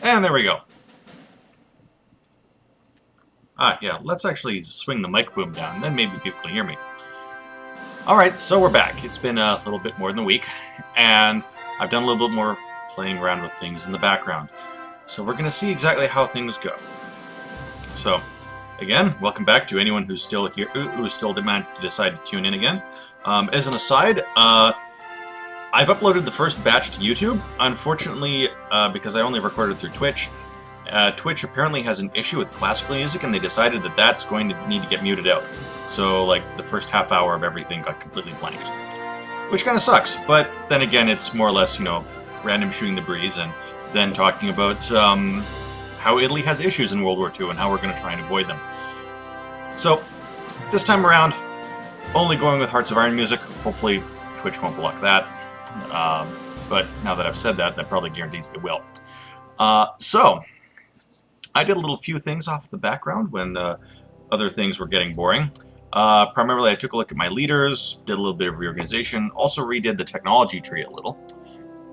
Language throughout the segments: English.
And there we go. Ah, yeah, let's actually swing the mic boom down, then maybe people can hear me. Alright, so we're back. It's been a little bit more than a week, and I've done a little bit more playing around with things in the background. So we're going to see exactly how things go. So, again, welcome back to anyone who's still here, who's still decide to tune in again. As an aside, I've uploaded the first batch to YouTube. Unfortunately, because I only recorded through Twitch, Twitch apparently has an issue with classical music, and they decided that that's going to need to get muted out. So, like, the first half hour of everything got completely blanked. Which kind of sucks, but then again, it's more or less, you know, random shooting the breeze, and then talking about how Italy has issues in World War II and how we're going to try and avoid them. So, this time around, only going with Hearts of Iron music. Hopefully, Twitch won't block that. But now that I've said that, that probably guarantees they will. So, I did a little few things off the background when other things were getting boring. Primarily, I took a look at my leaders, did a little bit of reorganization, also redid the technology tree a little.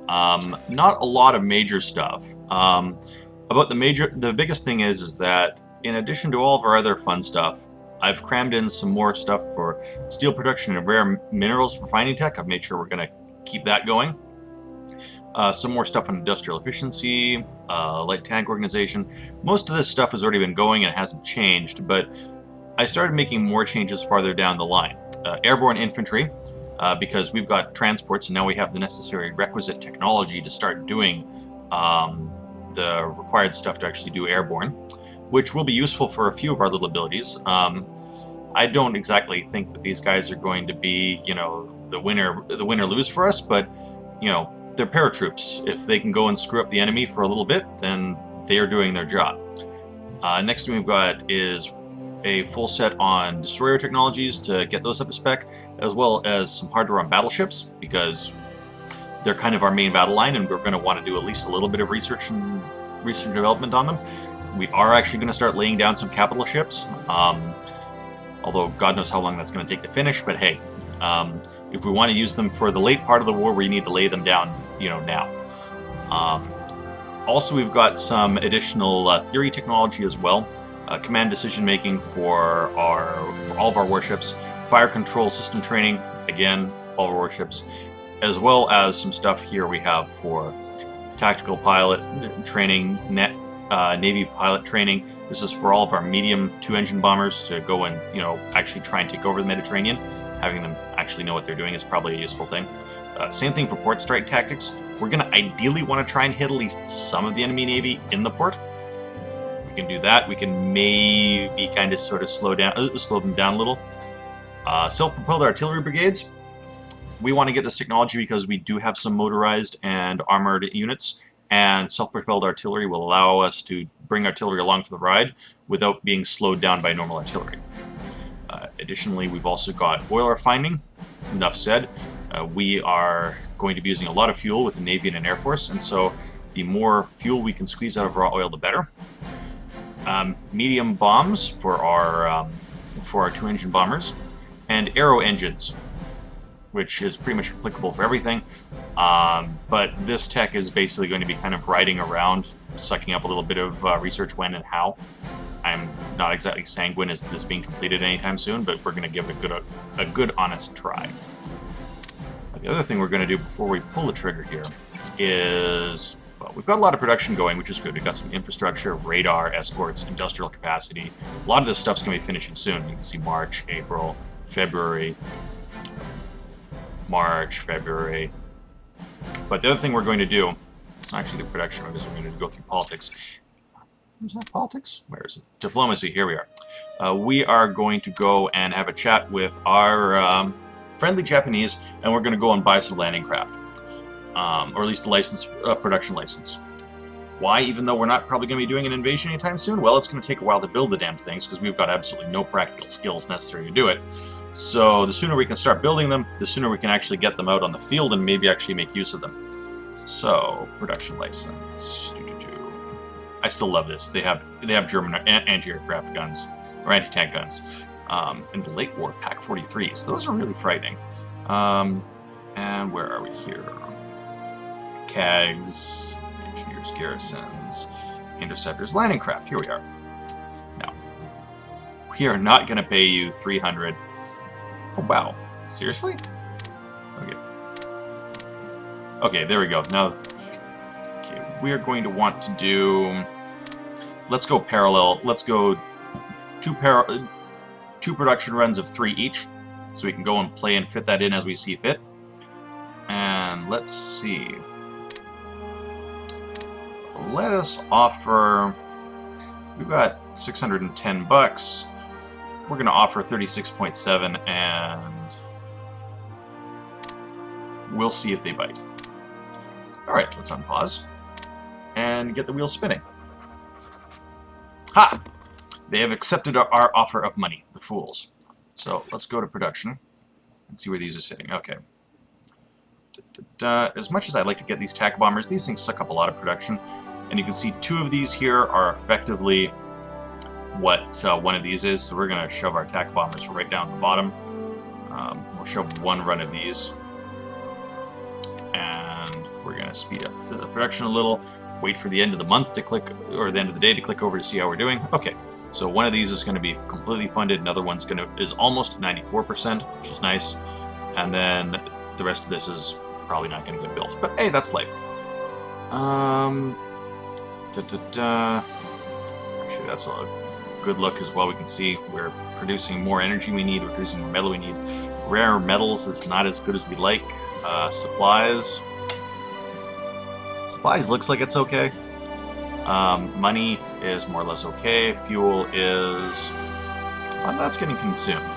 Not a lot of major stuff. The biggest thing is that in addition to all of our other fun stuff, I've crammed in some more stuff for steel production and rare minerals refining tech. I've made sure we're going to keep that going. Some more stuff on industrial efficiency, light tank organization. Most of this stuff has already been going and hasn't changed, but I started making more changes farther down the line. Airborne infantry, because we've got transports and now we have the necessary requisite technology to start doing the required stuff to actually do airborne, which will be useful for a few of our little abilities. I don't exactly think that these guys are going to be, you know, the win or lose for us, but, you know, they're paratroops. If they can go and screw up the enemy for a little bit, then they are doing their job. Next thing we've got is a full set on destroyer technologies to get those up to spec, as well as some hard-to-run battleships, because they're kind of our main battle line, and we're going to want to do at least a little bit of research and development on them. We are actually going to start laying down some capital ships, although God knows how long that's going to take to finish, but hey, if we want to use them for the late part of the war, we need to lay them down, you know, now. Also, we've got some additional theory technology as well. Command decision making for all of our warships, fire control system training, again, all of our warships, as well as some stuff here we have for tactical pilot training, Navy pilot training. This is for all of our medium 2-engine bombers to go and, you know, actually try and take over the Mediterranean. Having them actually know what they're doing is probably a useful thing. Same thing for port strike tactics. We're going to ideally want to try and hit at least some of the enemy navy in the port. We can do that. We can maybe kind of sort of slow them down a little. Self-propelled artillery brigades. We want to get this technology because we do have some motorized and armored units, and self-propelled artillery will allow us to bring artillery along for the ride without being slowed down by normal artillery. Additionally, we've also got oil refining. Enough said. We are going to be using a lot of fuel with the Navy and an Air Force, and so the more fuel we can squeeze out of raw oil, the better. Medium bombs for our 2-engine bombers, and aero engines, which is pretty much applicable for everything. But this tech is basically going to be kind of riding around, sucking up a little bit of research when and how. I'm not exactly sanguine as this being completed anytime soon, but we're going to give it a good, honest try. The other thing we're going to do before we pull the trigger here is, well, we've got a lot of production going, which is good. We've got some infrastructure, radar, escorts, industrial capacity. A lot of this stuff's going to be finishing soon. You can see March, April, February, March, February. But the other thing we're going to do, it's not actually the production, we're going to go through politics. Is that politics? Where is it? Diplomacy, here we are. We are going to go and have a chat with our friendly Japanese, and we're going to go and buy some landing craft. Or at least a production license. Why, even though we're not probably going to be doing an invasion anytime soon? Well, it's going to take a while to build the damn things, because we've got absolutely no practical skills necessary to do it. So the sooner we can start building them, the sooner we can actually get them out on the field and maybe actually make use of them. So, production license. I still love this. They have German anti-aircraft guns, or anti-tank guns. In the late war, Pack 43s. Those are really frightening. And where are we here? CAGs Engineers, garrisons, interceptors, landing craft. Here we are. Now, we are not going to pay you 300. Oh, wow. Seriously? Okay. Okay, there we go. Now, okay, we are going to want to do... Let's go parallel. Let's go two production runs of 3 each, so we can go and play and fit that in as we see fit. And let's see. Let us offer... We've got 610 bucks. We're going to offer 36.7, and we'll see if they bite. Alright, let's unpause and get the wheel spinning. Ha! They have accepted our offer of money, the fools. So let's go to production and see where these are sitting. Okay. As much as I'd like to get these tack bombers, these things suck up a lot of production. And you can see 2 of these here are effectively what one of these is. So we're going to shove our tack bombers right down the bottom. We'll shove 1 run of these. And we're going to speed up the production a little. Wait for the end of the month to click, or the end of the day to click over to see how we're doing. Okay, so one of these is going to be completely funded. Another one's is almost 94%, which is nice. And then the rest of this is probably not going to get built. But hey, that's life. Actually, that's a good look as well. We can see we're producing more energy we need. We're producing more metal we need. Rare metals is not as good as we'd like. Supplies. Supplies looks like it's okay. Money is more or less okay. Fuel is... that's getting consumed.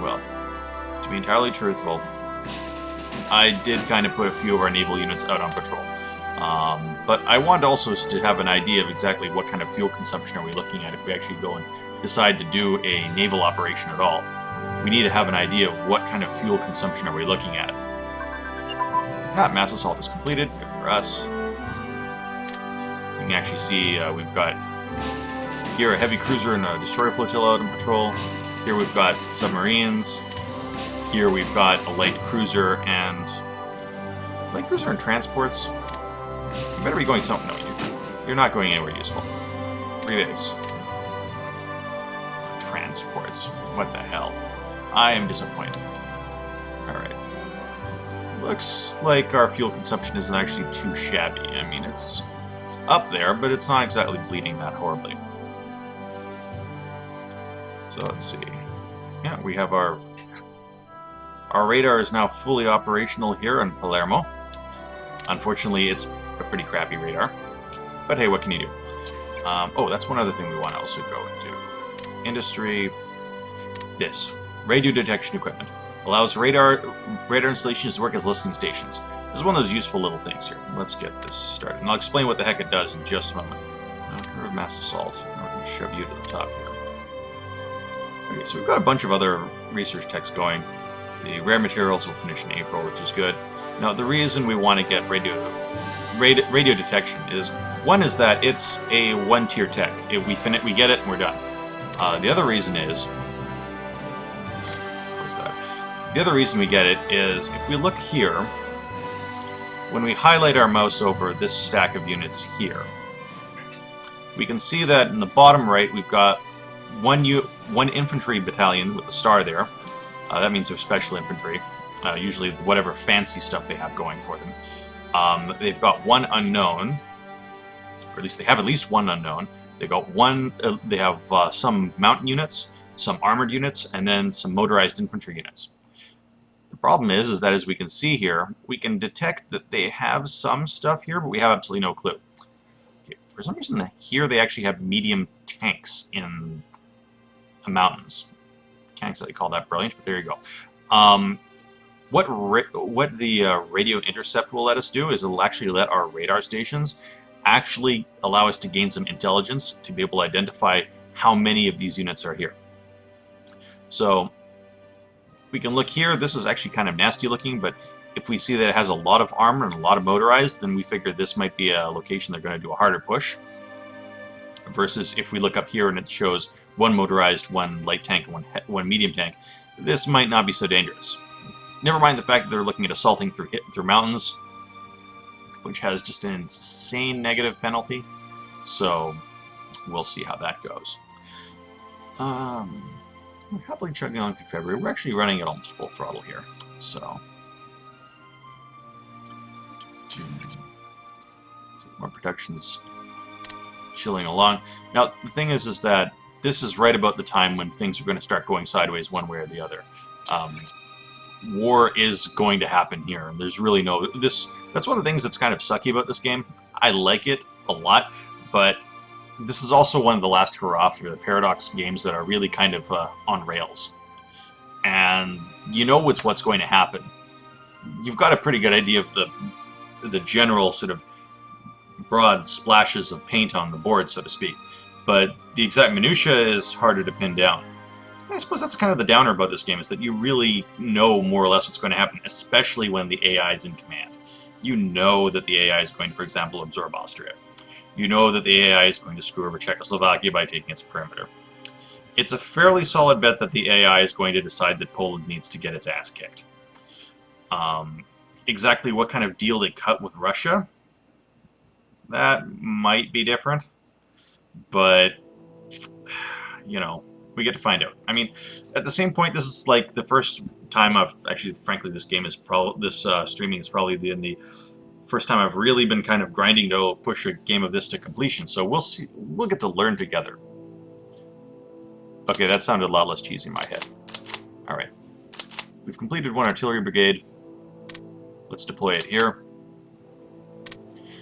Well, to be entirely truthful, I did kind of put a few of our naval units out on patrol. But I wanted also to have an idea of exactly what kind of fuel consumption are we looking at if we actually go and decide to do a naval operation at all. We need to have an idea of what kind of fuel consumption are we looking at. Mass assault is completed. Good for us. You can actually see we've got here a heavy cruiser and a destroyer flotilla out on patrol. Here we've got submarines. Here we've got a light cruiser and transports. You better be going something. No, you're not going anywhere useful. Rebase. Transports. What the hell? I am disappointed. Alright. Looks like our fuel consumption isn't actually too shabby. I mean, it's up there, but it's not exactly bleeding that horribly. So let's see. Yeah, we have our radar is now fully operational here in Palermo. Unfortunately, it's a pretty crappy radar. But hey, what can you do? Oh, that's one other thing we want to also go into. Industry. This. Radio detection equipment. Allows radar installations to work as listening stations. This is one of those useful little things here. Let's get this started. And I'll explain what the heck it does in just a moment. Mass assault. I'm going to shove you to the top here. Okay, so we've got a bunch of other research techs going. The rare materials will finish in April, which is good. Now, the reason we want to get radio detection is, one is that it's a one-tier tech. If we get it, and we're done. The other reason is... The other reason we get it is, if we look here, when we highlight our mouse over this stack of units here, we can see that in the bottom right we've got one infantry battalion with a star there. That means they're special infantry, usually whatever fancy stuff they have going for them. They've got 1 unknown, or at least they have at least 1 unknown. They've got they have some mountain units, some armored units, and then some motorized infantry units. The problem is that as we can see here, we can detect that they have some stuff here, but we have absolutely no clue. Okay, for some reason here they actually have medium tanks in the mountains. Can't exactly call that brilliant, but there you go. What the radio intercept will let us do is it'll actually let our radar stations actually allow us to gain some intelligence to be able to identify how many of these units are here. So we can look here. This is actually kind of nasty looking, but if we see that it has a lot of armor and a lot of motorized, then we figure this might be a location they're going to do a harder push. Versus if we look up here and it shows 1 motorized, 1 light tank, and 1 medium tank, this might not be so dangerous. Never mind the fact that they're looking at assaulting through mountains. which has just an insane negative penalty. So we'll see how that goes. We're happily chugging along through February. We're actually running at almost full throttle here. So more production's chilling along. Now the thing is that this is right about the time when things are going to start going sideways one way or the other. War is going to happen here, and there's really no... That's one of the things that's kind of sucky about this game. I like it a lot, but this is also one of the last hurrah for the Paradox games that are really kind of on rails. And you know what's going to happen. You've got a pretty good idea of the general sort of broad splashes of paint on the board, so to speak. But the exact minutia is harder to pin down. I suppose that's kind of the downer about this game, is that you really know more or less what's going to happen, especially when the AI is in command. You know that the AI is going to, for example, absorb Austria. You know that the AI is going to screw over Czechoslovakia by taking its perimeter. It's a fairly solid bet that the AI is going to decide that Poland needs to get its ass kicked. Exactly what kind of deal they cut with Russia, that might be different. But, you know, we get to find out. I mean, at the same point, this is like the first time I've actually, frankly, this game is probably streaming is probably the first time I've really been kind of grinding to push a game of this to completion. So we'll see. We'll get to learn together. Okay, that sounded a lot less cheesy in my head. All right, we've completed one artillery brigade. Let's deploy it here.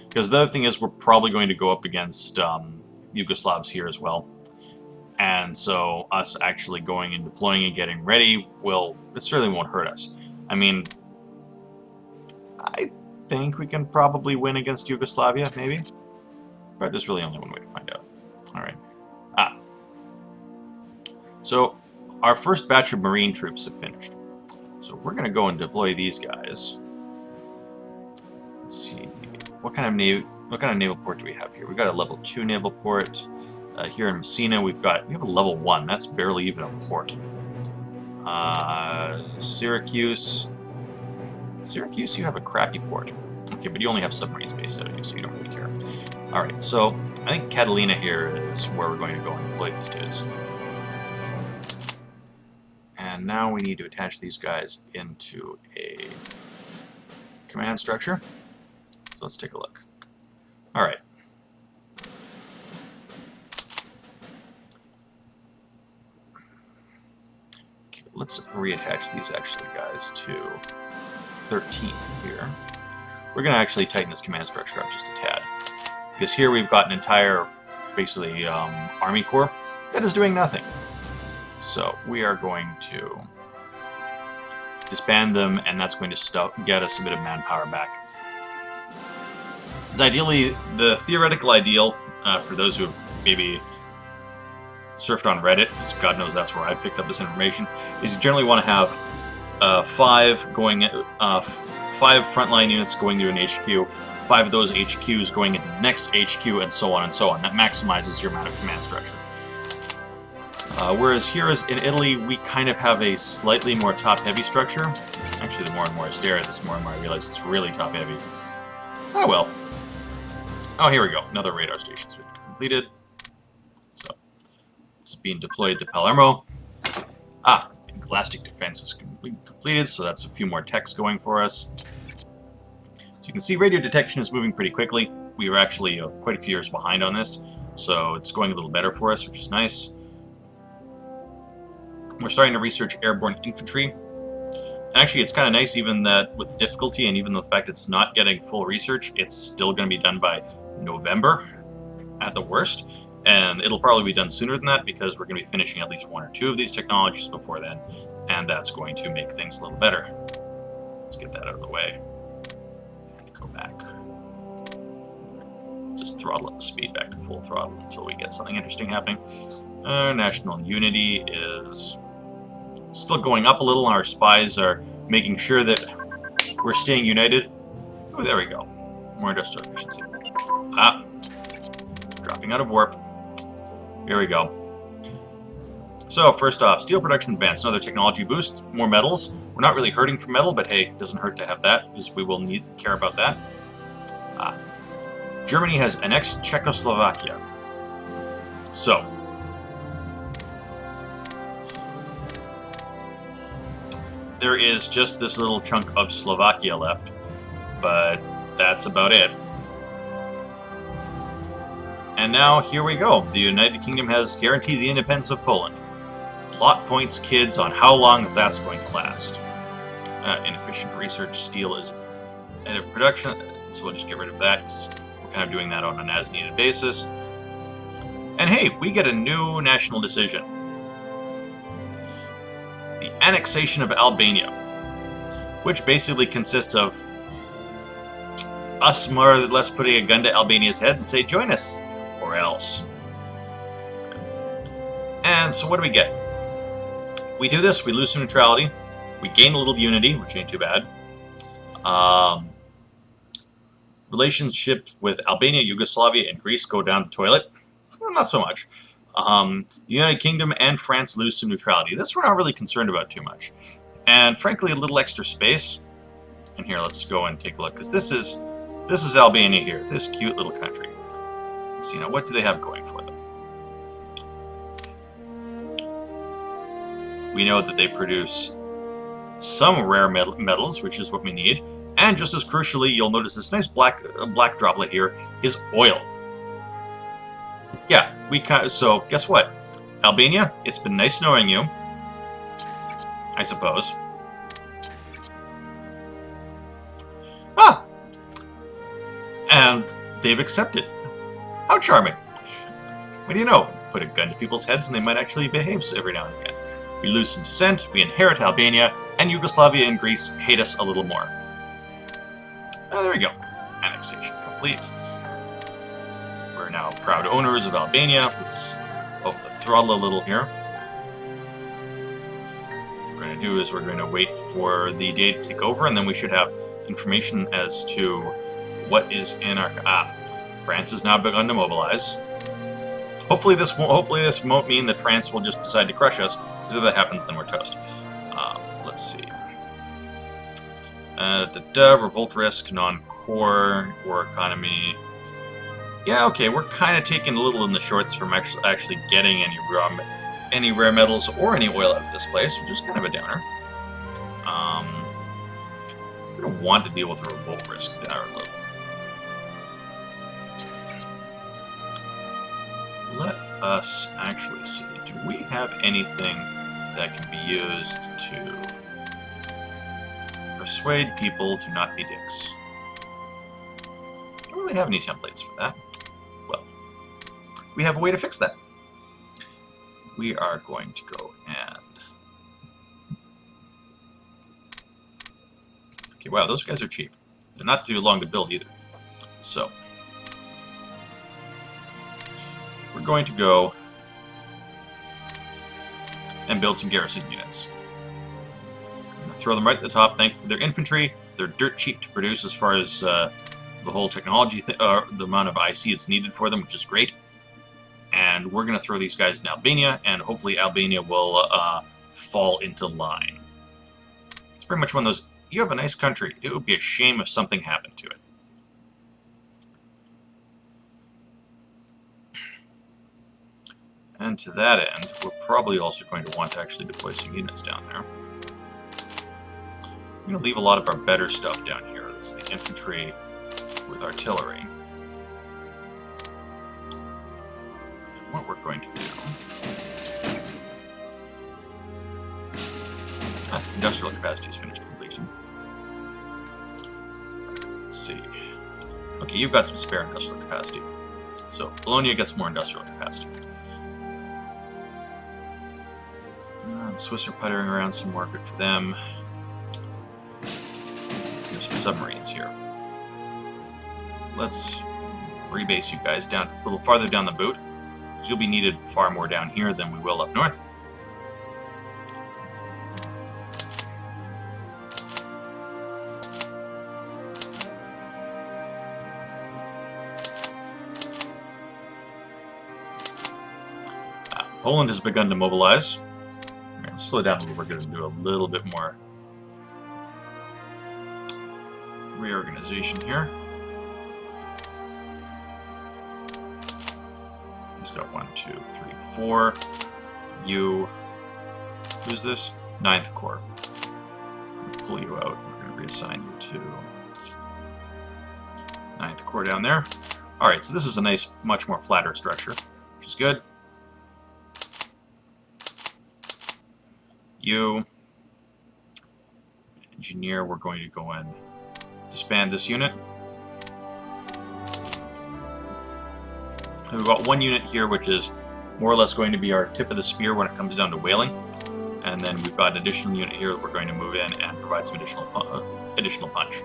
Because the other thing is, we're probably going to go up against Yugoslavs here as well. And so us actually going and deploying and getting ready it certainly won't hurt us. I mean, I think we can probably win against Yugoslavia, maybe. But there's really only one way to find out. All right. So our first batch of Marine troops have finished. So we're going to go and deploy these guys. Let's see. What kind of naval port do we have here? We've got a level 2 naval port. Here in Messina, we have a level 1. That's barely even a port. Syracuse, you have a crappy port. Okay, but you only have submarines based out of you, so you don't really care. All right, so I think Catalina here is where we're going to go and deploy these dudes. And now we need to attach these guys into a command structure. So let's take a look. All right. Let's reattach these actually, guys, to 13th here. We're going to actually tighten this command structure up just a tad. Because here we've got an entire, basically, Army Corps that is doing nothing. So we are going to disband them, and that's going to get us a bit of manpower back. It's ideally, the theoretical ideal, for those who maybe surfed on Reddit, because God knows that's where I picked up this information, is you generally want to have 5 frontline units going to an HQ, 5 of those HQs going into the next HQ, and so on and so on. That maximizes your amount of command structure. Whereas here in Italy, we kind of have a slightly more top-heavy structure. Actually, the more and more I stare at this, more and more I realize it's really top-heavy. Oh well. Oh, here we go. Another radar station's been completed. So it's being deployed to Palermo. Elastic defense is completed, so that's a few more techs going for us. So you can see radio detection is moving pretty quickly. We were actually quite a few years behind on this, so it's going a little better for us, which is nice. We're starting to research airborne infantry. And actually, it's kind of nice, even that with the difficulty and even the fact it's not getting full research, it's still going to be done by November at the worst. And it'll probably be done sooner than that because we're going to be finishing at least 1 or 2 of these technologies before then. And that's going to make things a little better. Let's get that out of the way. And go back. Just throttle up the speed back to full throttle until we get something interesting happening. National unity is still going up a little. Our spies are making sure that we're staying united. Oh, there we go. More industrial efficiency. Dropping out of warp. Here we go. So, first off, steel production advanced. Another technology boost. More metals. We're not really hurting for metal, but hey, it doesn't hurt to have that, because we will care about that. Germany has annexed Czechoslovakia. So, there is just this little chunk of Slovakia left, but that's about it. And now, here we go. The United Kingdom has guaranteed the independence of Poland. Plot points, kids, on how long that's going to last. Inefficient research, steel is out of production, so we'll just get rid of that, because we're kind of doing that on an as-needed basis. And hey, we get a new national decision. The annexation of Albania, which basically consists of us more or less putting a gun to Albania's head and say, join us, or else. And so what do we get? We do this, we lose some neutrality, we gain a little unity, which ain't too bad. Relationship with Albania, Yugoslavia, and Greece go down the toilet. Well, not so much. The United Kingdom and France lose some neutrality. This we're not really concerned about too much. And frankly, a little extra space. And here, let's go and take a look, because this is Albania here, this cute little country. Let's see, now what do they have going for them? We know that they produce some rare metals, which is what we need. And just as crucially, you'll notice this nice black droplet here is oil. Yeah, so guess what? Albania, it's been nice knowing you, I suppose. And they've accepted. How charming. What do you know? Put a gun to people's heads and they might actually behave every now and again. We lose some descent, we inherit Albania, and Yugoslavia and Greece hate us a little more. Oh, there we go. Annexation complete. We're now proud owners of Albania. Let's throttle a little here. What we're going to do is we're going to wait for the day to take over, and then we should have information as to what is in our... France has now begun to mobilize. Hopefully this won't mean that France will just decide to crush us, because if that happens, then we're toast. Let's see. Revolt risk, non-core, war economy. Yeah, okay, we're kind of taking a little in the shorts from actually getting any rare metals or any oil out of this place, which is kind of a downer. I'm going to want to deal with the revolt risk there a little. Let us actually see. Do we have anything that can be used to persuade people to not be dicks? Don't really have any templates for that. Well, we have a way to fix that. We are going to go and... Okay, wow, those guys are cheap. They're not too long to build either. So, we're going to go and build some garrison units. I'm going to throw them right at the top. Thankfully, they're infantry. They're dirt cheap to produce as far as the whole technology, the amount of IC it's needed for them, which is great. And we're going to throw these guys in Albania, and hopefully Albania will fall into line. It's very much one of those, you have a nice country. It would be a shame if something happened to it. And to that end, we're probably also going to want to actually deploy some units down there. I'm going to leave a lot of our better stuff down here. That's the infantry with artillery. And what we're going to do... industrial capacity is finished completion. Let's see. Okay, you've got some spare industrial capacity. So, Bologna gets more industrial capacity. The Swiss are puttering around some more, good for them. There's some submarines here. Let's rebase you guys down a little farther down the boot, because you'll be needed far more down here than we will up north. Poland has begun to mobilize. Let's slow down a little. We're going to do a little bit more reorganization here. Who's got 1, 2, 3, 4? You. Who's this? 9th Corps. Pull you out. We're going to reassign you to 9th Corps down there. Alright, so this is a nice, much more flatter structure, which is good. You. Engineer, we're going to go and disband this unit. And we've got 1 unit here, which is more or less going to be our tip of the spear when it comes down to whaling. And then we've got an additional unit here that we're going to move in and provide some additional punch.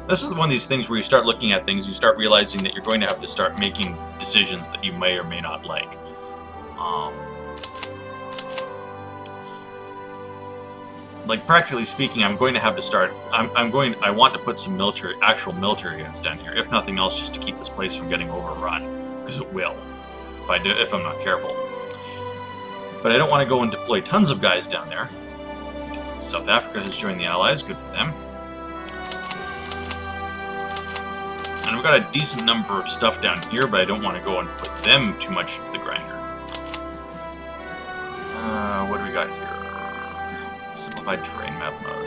This is one of these things where you start looking at things, you start realizing that you're going to have to start making decisions that you may or may not like. Like, practically speaking, I'm going to have to start. I want to put some actual military units down here, if nothing else, just to keep this place from getting overrun, because it will, if I'm not careful. But I don't want to go and deploy tons of guys down there. South Africa has joined the Allies. Good for them. And we've got a decent number of stuff down here, but I don't want to go and put them too much into the grinder. What do we got here? Simplified terrain map mode.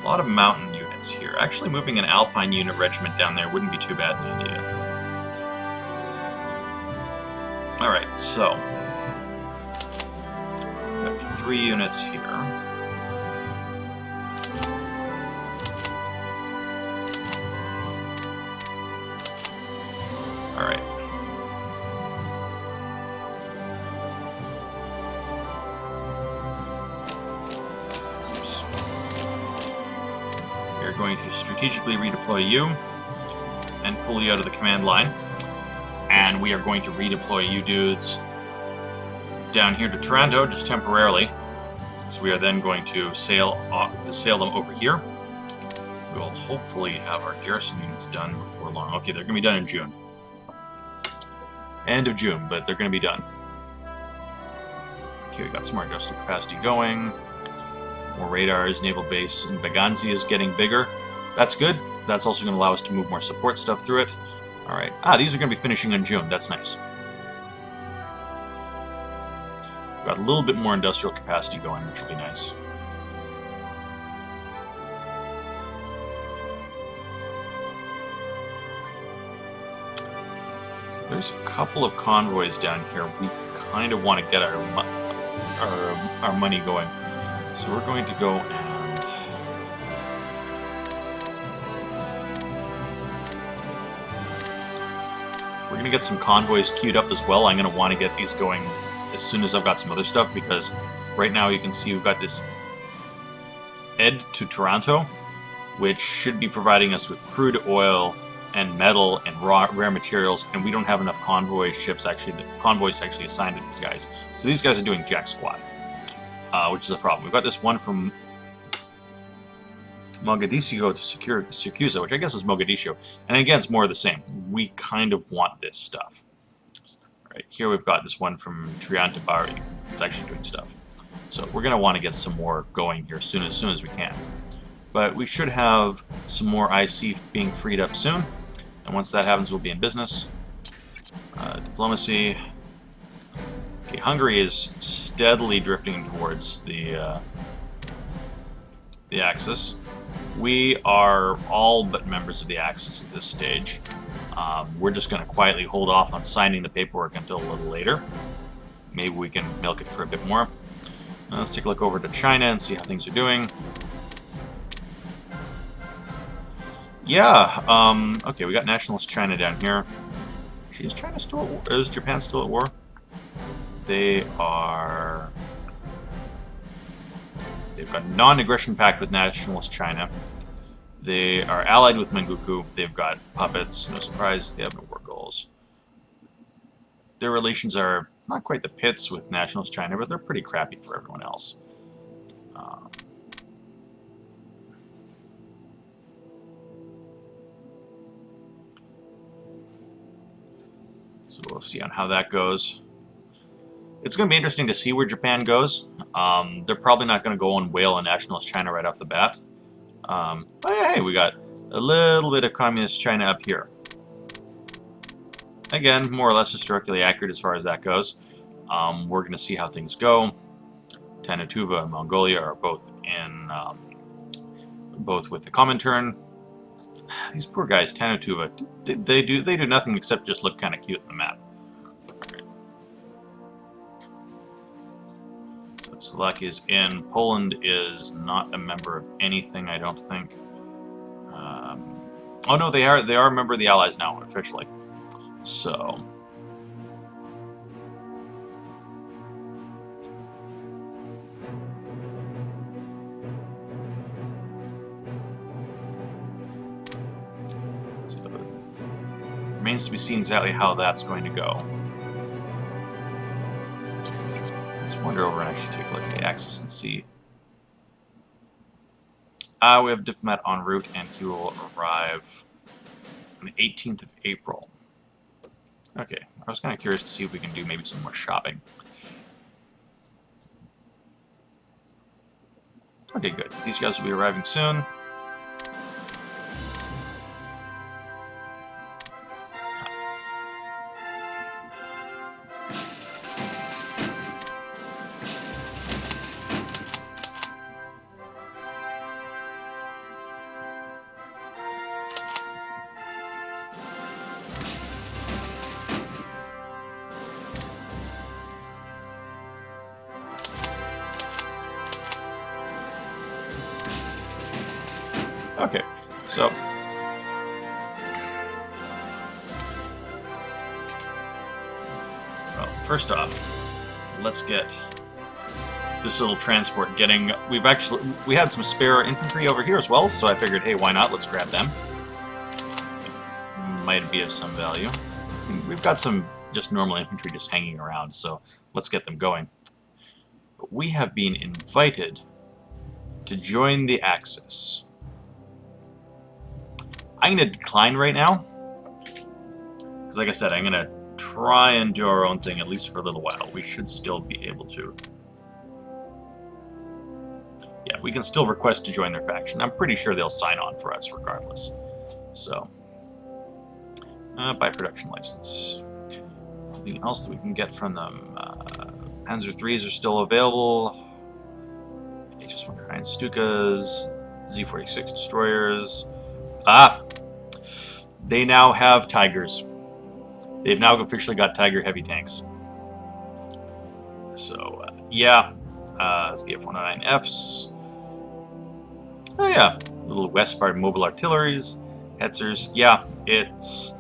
A lot of mountain units here. Actually, moving an Alpine unit regiment down there wouldn't be too bad an idea. Alright, so we've got 3 units here. Alright. Oops. We're going to strategically redeploy you and pull you out of the command line. And we are going to redeploy you dudes down here to Toronto, just temporarily. So we are then going to sail them over here. We will hopefully have our garrison units done before long. Okay, they're going to be done in June. End of June, but they're going to be done. Okay, we got some more industrial capacity going. More radars. Naval base in Baganzi is getting bigger. That's good. That's also going to allow us to move more support stuff through it. Alright. These are going to be finishing in June. That's nice. We've got a little bit more industrial capacity going, which will be nice. There's a couple of convoys down here. We kind of want to get our money going. So we're going to go and... We're going to get some convoys queued up as well. I'm going to want to get these going as soon as I've got some other stuff, because right now you can see we've got this Ed to Toronto, which should be providing us with crude oil and metal and rare materials, and we don't have enough convoys actually assigned to these guys. So these guys are doing jack squat, which is a problem. We've got this one from Mogadiscio to Siracusa, which I guess is Mogadiscio, and again, it's more of the same. We kind of want this stuff. Right here, we've got this one from Trian to Bari. It's actually doing stuff. So we're going to want to get some more going here as soon as we can. But we should have some more IC being freed up soon. And once that happens, we'll be in business. Diplomacy. Okay, Hungary is steadily drifting towards the Axis. We are all but members of the Axis at this stage. We're just going to quietly hold off on signing the paperwork until a little later. Maybe we can milk it for a bit more. Let's take a look over to China and see how things are doing. Yeah, okay, we got nationalist China down here. Is China still at war? Is Japan still at war? They are... They've got a non-aggression pact with nationalist China. They are allied with Manchukuo. They've got puppets. No surprise, they have no war goals. Their relations are not quite the pits with nationalist China, but they're pretty crappy for everyone else. So we'll see on how that goes. It's going to be interesting to see where Japan goes. They're probably not going to go and whale on nationalist China right off the bat. Oh yeah, hey, we got a little bit of communist China up here. Again, more or less historically accurate as far as that goes. We're going to see how things go. Tanatuva and Mongolia are both in, both with the Comintern. These poor guys, Tanatuva, they do nothing except just look kind of cute on the map. So Slovakia is in. Poland is not a member of anything, I don't think. Oh no, they are a member of the Allies now officially. So. Remains to be seen exactly how that's going to go. Let's wander over and actually take a look at the axis and see. We have a diplomat en route, and he will arrive on the 18th of April. Okay, I was kind of curious to see if we can do maybe some more shopping. Okay, good. These guys will be arriving soon. Okay, so well, first off, let's get this little transport getting. We had some spare infantry over here as well, so I figured, hey, why not? Let's grab them. Might be of some value. We've got some just normal infantry just hanging around, so let's get them going. But we have been invited to join the Axis. I'm going to decline right now, because like I said, I'm going to try and do our own thing, at least for a little while. We should still be able to. Yeah, we can still request to join their faction. I'm pretty sure they'll sign on for us regardless. So, buy production license. Anything else that we can get from them? Panzer IIIs are still available. HS-109 Stukas, Z-46 destroyers. Ah! They now have Tigers. They've now officially got Tiger heavy tanks. So, yeah. BF-109Fs. Oh, yeah. Little Westbard mobile artilleries. Hetzers. Yeah, it's...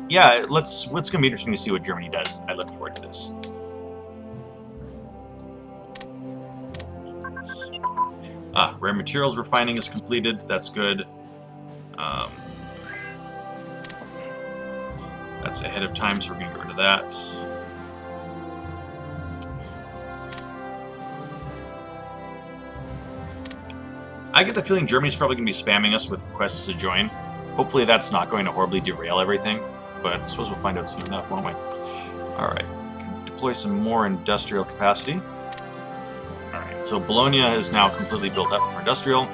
yeah, it's going to be interesting to see what Germany does. I look forward to this. Rare materials refining is completed. That's good. That's ahead of time, so we're going to get rid of that. I get the feeling Germany's probably going to be spamming us with requests to join. Hopefully that's not going to horribly derail everything, but I suppose we'll find out soon enough, won't we? Alright, deploy some more industrial capacity. Alright, so Bologna is now completely built up for industrial.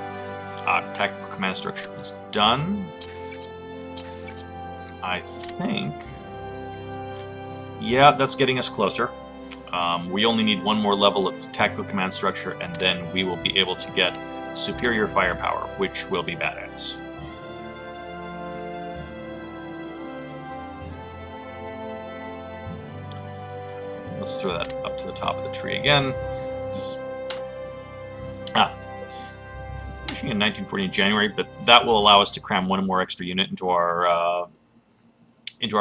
Tactical command structure is done. I think... yeah, that's getting us closer. We only need one more level of tactical command structure, and then we will be able to get superior firepower, which will be badass. Let's throw that up to the top of the tree again. Finishing in 1940 in January, but that will allow us to cram one more extra unit into our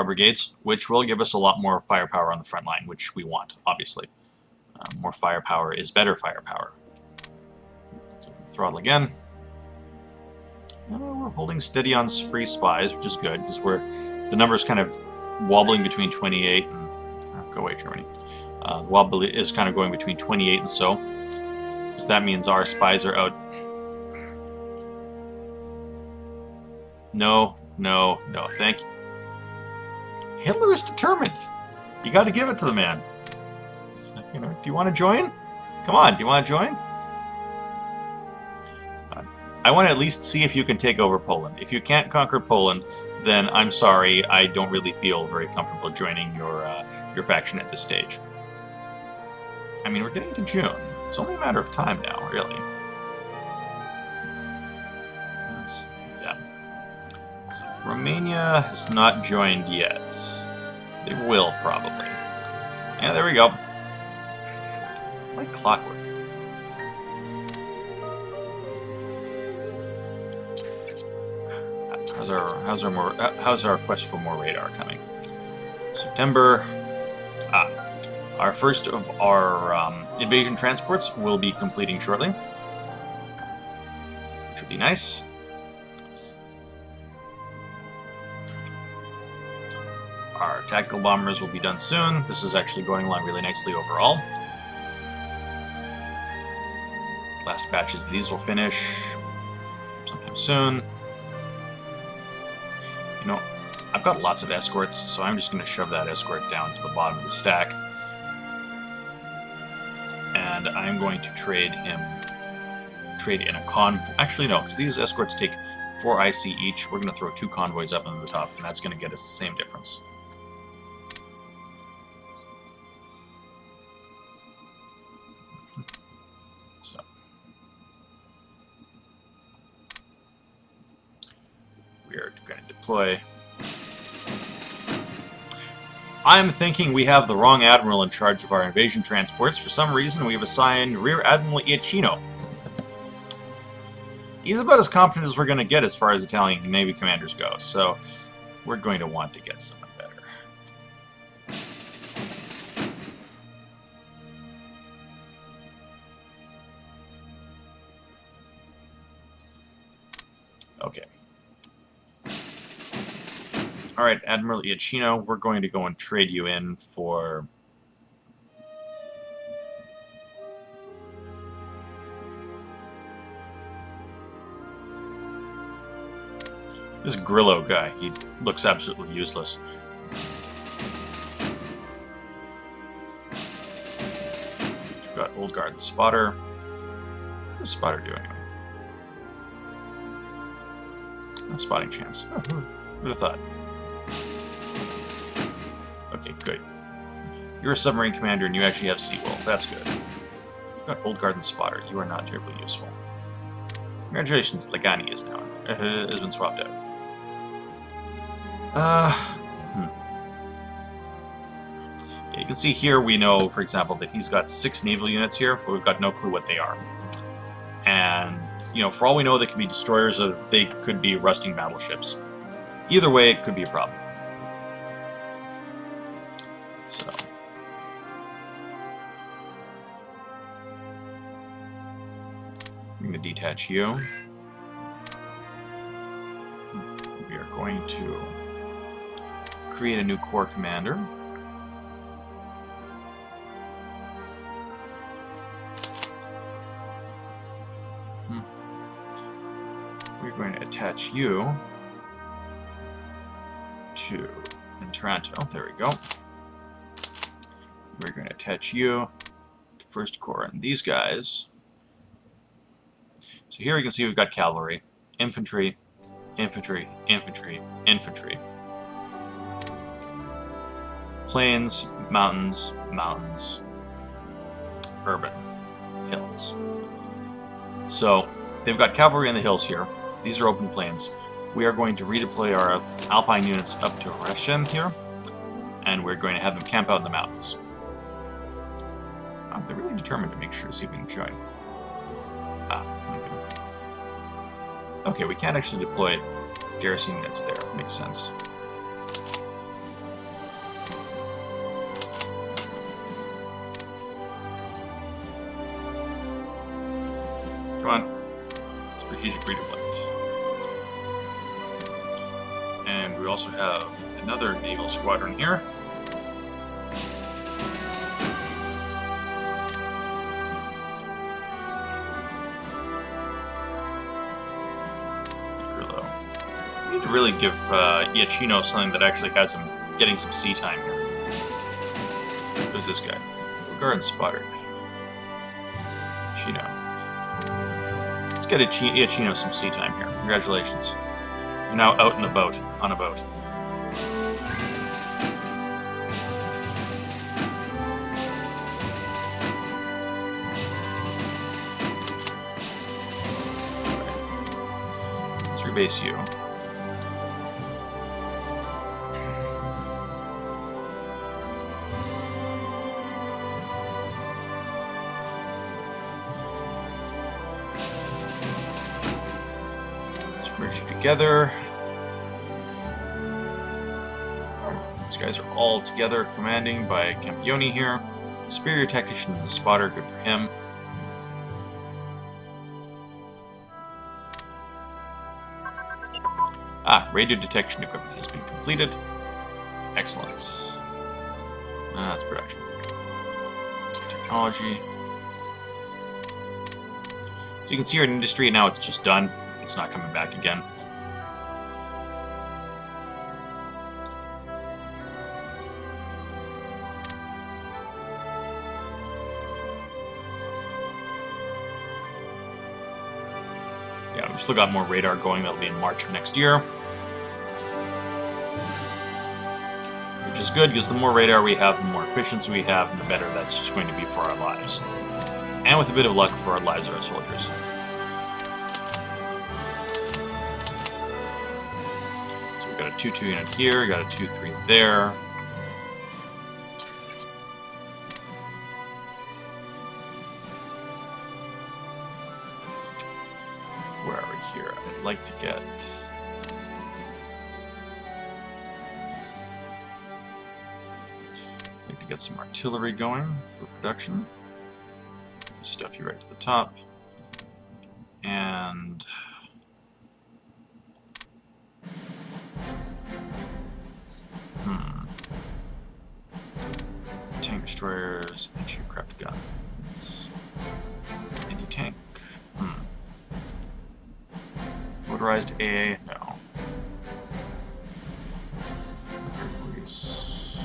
brigades, which will give us a lot more firepower on the front line, which we want, obviously. More firepower is better firepower. So throttle again. We're holding steady on free spies, which is good, because the number's kind of wobbling between 28 and... go away, Germany. Wobble is kind of going between 28 and so. So that means our spies are out. No, no, no, thank you. Hitler is determined. You got to give it to the man. You know, do you want to join? Come on, do you want to join? I want to at least see if you can take over Poland. If you can't conquer Poland, then I'm sorry, I don't really feel very comfortable joining your faction at this stage. I mean, we're getting to June. It's only a matter of time now, really. Yeah. So Romania has not joined yet. They will, probably. Yeah, there we go. Like clockwork. How's our quest for more radar coming? September. Our first of our invasion transports will be completing shortly. Should be nice. Our tactical bombers will be done soon. This is actually going along really nicely overall. Last batches of these will finish sometime soon. You know, I've got lots of escorts, so I'm just going to shove that escort down to the bottom of the stack. And I'm going to trade in a convoy. Actually, no, because these escorts take 4 IC each. We're going to throw 2 convoys up into the top, and that's going to get us the same difference. So, we are going to deploy. I'm thinking we have the wrong admiral in charge of our invasion transports. For some reason, we have assigned Rear Admiral Iachino. He's about as competent as we're going to get as far as Italian Navy commanders go, so we're going to want to get someone better. Okay. Alright, Admiral Iachino, we're going to go and trade you in for... this Grillo guy. He looks absolutely useless. We've got Old Guard and Spotter. What's Spotter doing? No spotting chance. Oh, who would have thought? Okay, good. You're a submarine commander and you actually have Seawolf. That's good. You've got Old Guard and Spotter. You are not terribly useful. Congratulations, Legani is now has been swapped out. Yeah, you can see here we know, for example, that he's got 6 naval units here, but we've got no clue what they are. And, you know, for all we know, they could be destroyers or they could be rusting battleships. Either way, it could be a problem. So. I'm going to detach you. We are going to create a new corps commander. We're going to attach you to Taranto. There we go. We're going to attach you to First Corps and these guys. So here you can see we've got cavalry, infantry, infantry, infantry, infantry. Plains, mountains, mountains, urban, hills. So they've got cavalry in the hills here. These are open plains. We are going to redeploy our Alpine units up to Reshen here, and we're going to have them camp out in the mountains. Oh, they're really determined to make sure to see if we can join. Okay, we can't actually deploy garrison units there. Makes sense. Come on. Strategic redeployment. And we also have another naval squadron here. We need to really give Iachino something that actually has him getting some sea time here. Who's this guy? Guard and Spotter. Iachino. Let's get Iachino some sea time here. Congratulations. You're now out in a boat, on a boat. Let's rebase you. Together. These guys are all together, commanding by Campione here. Superior tactician and the spotter, good for him. Radio detection equipment has been completed. Excellent. That's production. Technology. So you can see here in industry now it's just done. It's not coming back again. Yeah, we've still got more radar going. That'll be in March of next year. Which is good, because the more radar we have, the more efficiency we have, and the better that's just going to be for our lives. And with a bit of luck, for our lives of our soldiers. So we've got a 2-2 unit here, we've got a 2-3 there. Where are we here? I'd like to get... get some artillery going for production. Stuff you right to the top. And tank destroyers, anti-aircraft guns, anti-tank. Motorized AA, no. Police.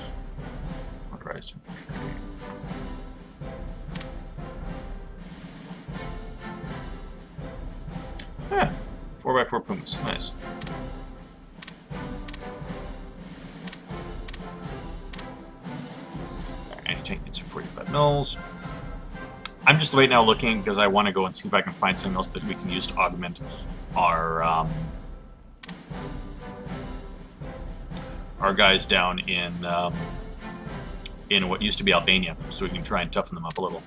Motorized infantry. Yeah, 4x4 Pumas, nice. Anti-tank needs 45 mils. I'm just right now looking because I want to go and see if I can find something else that we can use to augment our guys down in what used to be Albania, so we can try and toughen them up a little.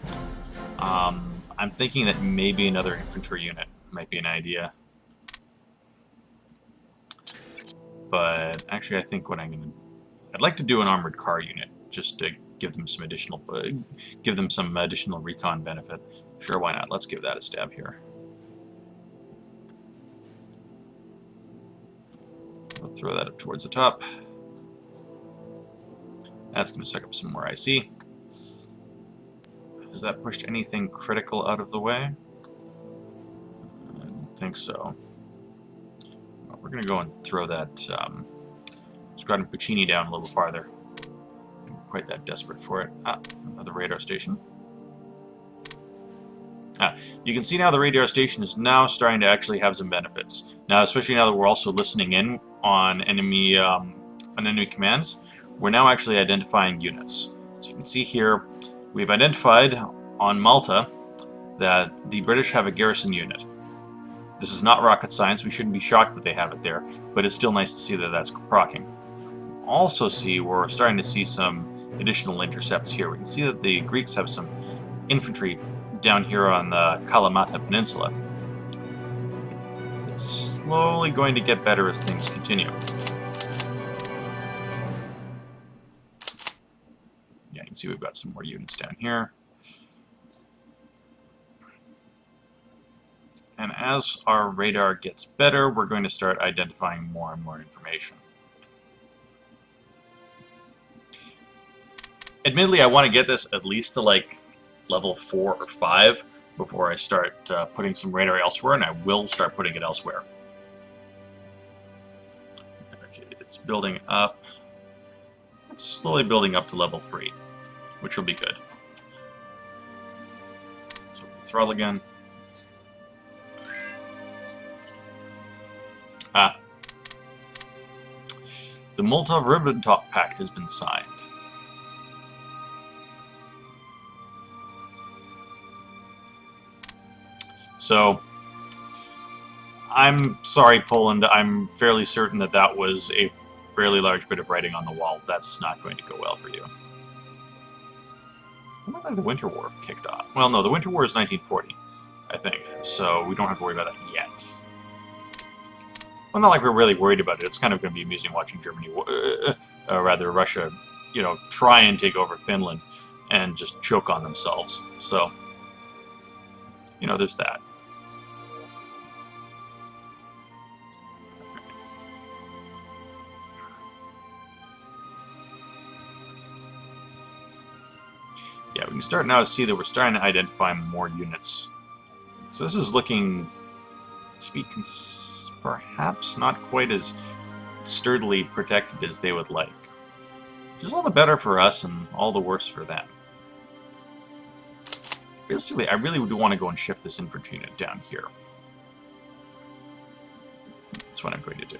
I'm thinking that maybe another infantry unit might be an idea. But actually, I think what I'd like to do an armored car unit just to give them some additional recon benefit. Sure, why not? Let's give that a stab here. We'll throw that up towards the top. That's going to suck up some more IC. Has that pushed anything critical out of the way? I don't think so. Well, we're going to go and throw that Squadron Puccini down a little farther. I'm quite that desperate for it. Another radar station. You can see now the radar station is now starting to actually have some benefits. Now, especially now that we're also listening in on enemy commands, we're now actually identifying units. So you can see here, we've identified on Malta that the British have a garrison unit. This is not rocket science, we shouldn't be shocked that they have it there, but it's still nice to see that that's proccing. Also see, we're starting to see some additional intercepts here. We can see that the Greeks have some infantry down here on the Kalamata Peninsula. It's slowly going to get better as things continue. Yeah, you can see we've got some more units down here. And as our radar gets better, we're going to start identifying more and more information. Admittedly, I want to get this at least to like level 4 or 5 before I start putting some radar elsewhere, and I will start putting it elsewhere. Okay, it's building up. It's slowly building up to level 3, which will be good. So throttle again. The Molotov-Ribbentrop Pact has been signed. So, I'm sorry, Poland. I'm fairly certain that that was a fairly large bit of writing on the wall. That's not going to go well for you. When did the Winter War kicked off? Well, no, the Winter War is 1940, I think. So we don't have to worry about that yet. Well, not like we're really worried about it. It's kind of going to be amusing watching Germany, rather Russia, you know, try and take over Finland and just choke on themselves. So, you know, there's that. Yeah, we can start now to see that we're starting to identify more units. So this is looking to be perhaps not quite as sturdily protected as they would like. Which is all the better for us and all the worse for them. Basically, I really would want to go and shift this infantry unit down here. That's what I'm going to do.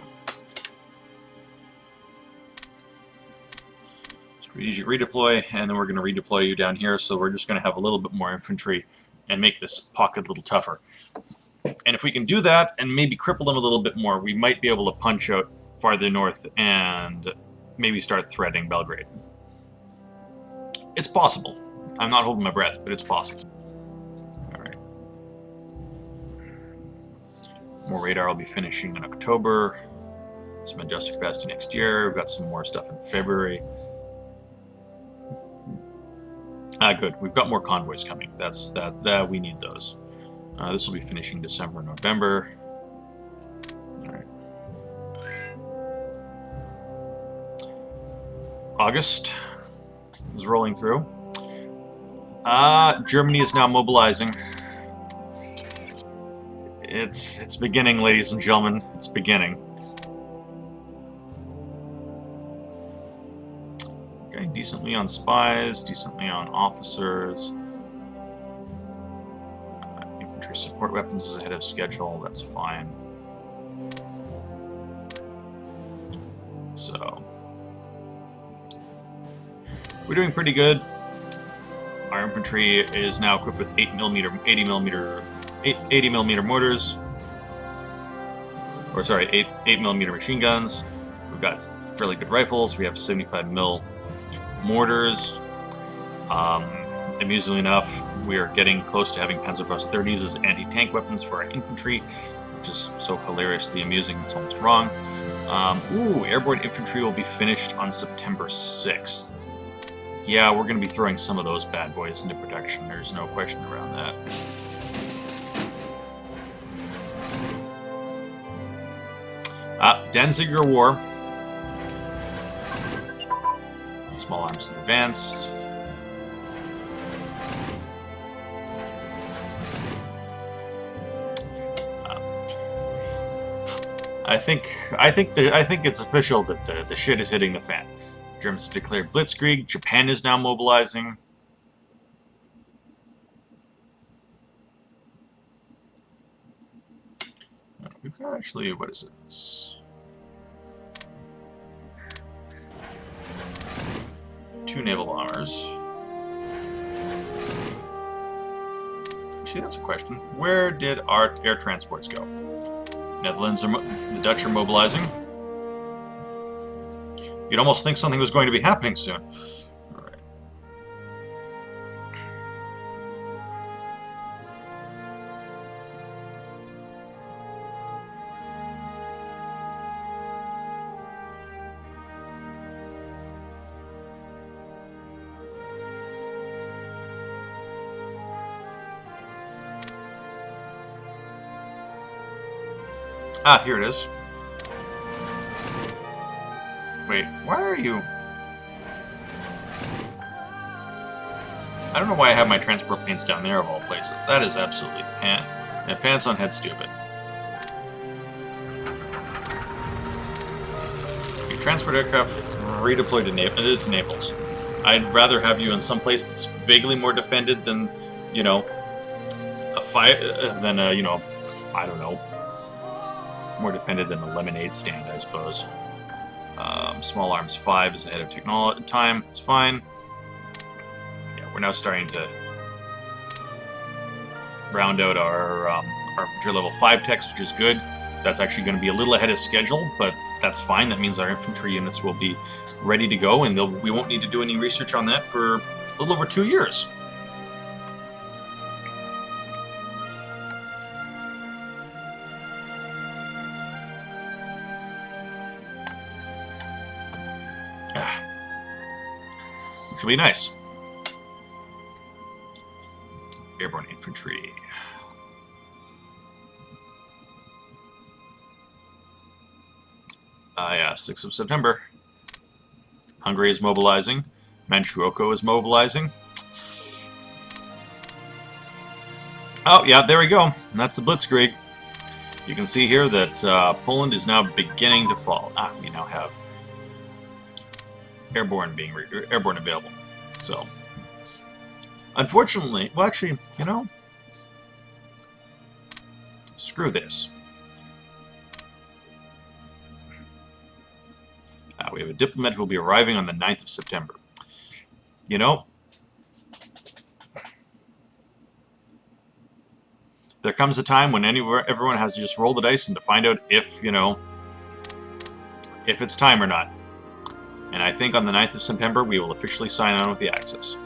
Strategic redeploy, and then we're going to redeploy you down here, so we're just going to have a little bit more infantry and make this pocket a little tougher. And if we can do that and maybe cripple them a little bit more, we might be able to punch out farther north and maybe start threatening Belgrade. It's possible. I'm not holding my breath, but it's possible. Alright. More radar will be finishing in October. Some industrial capacity next year. We've got some more stuff in February. Ah, good. We've got more convoys coming. That we need those. This will be finishing December, November. All right. August is rolling through. Germany is now mobilizing. It's beginning, ladies and gentlemen. It's beginning. Okay, decently on spies, decently on officers. Infantry support weapons is ahead of schedule. That's fine. So we're doing pretty good. Our infantry is now equipped with 80 millimeter mortars, or sorry, 8 millimeter machine guns. We've got fairly good rifles. We have 75 mil mortars. Amusingly enough, we are getting close to having Panzerfaust 30s as anti-tank weapons for our infantry, which is so hilariously amusing it's almost wrong. Airborne infantry will be finished on September 6th. Yeah, we're going to be throwing some of those bad boys into production. There's no question around that. Danziger War. Small arms in advanced. I think it's official that the shit is hitting the fan. Germans have declared blitzkrieg. Japan is now mobilizing. We've got actually, what is it? 2 naval bombers. Actually, that's a question. Where did our air transports go? Netherlands the Dutch are mobilizing. You'd almost think something was going to be happening soon. All right. Here it is. Wait, why are you... I don't know why I have my transport planes down there of all places. That is absolutely pants on head stupid. Your transport aircraft redeployed to Naples. I'd rather have you in some place that's vaguely more defended than, you know, you know, I don't know, more defended than a lemonade stand, I suppose. Small arms 5 is ahead of technology time. It's fine. Yeah, we're now starting to round out our infantry level 5 techs, which is good. That's actually going to be a little ahead of schedule, but that's fine. That means our infantry units will be ready to go, and we won't need to do any research on that for a little over 2 years. Which will be nice. Airborne infantry. Yeah, 6th of September. Hungary is mobilizing. Manchukuo is mobilizing. Oh, yeah, there we go. And that's the Blitzkrieg. You can see here that Poland is now beginning to fall. We now have airborne airborne available. So, unfortunately, well, actually, you know, screw this. We have a diplomat who will be arriving on the 9th of September. You know, there comes a time when everyone has to just roll the dice and to find out if, you know, if it's time or not. And I think on the 9th of September, we will officially sign on with the Axis.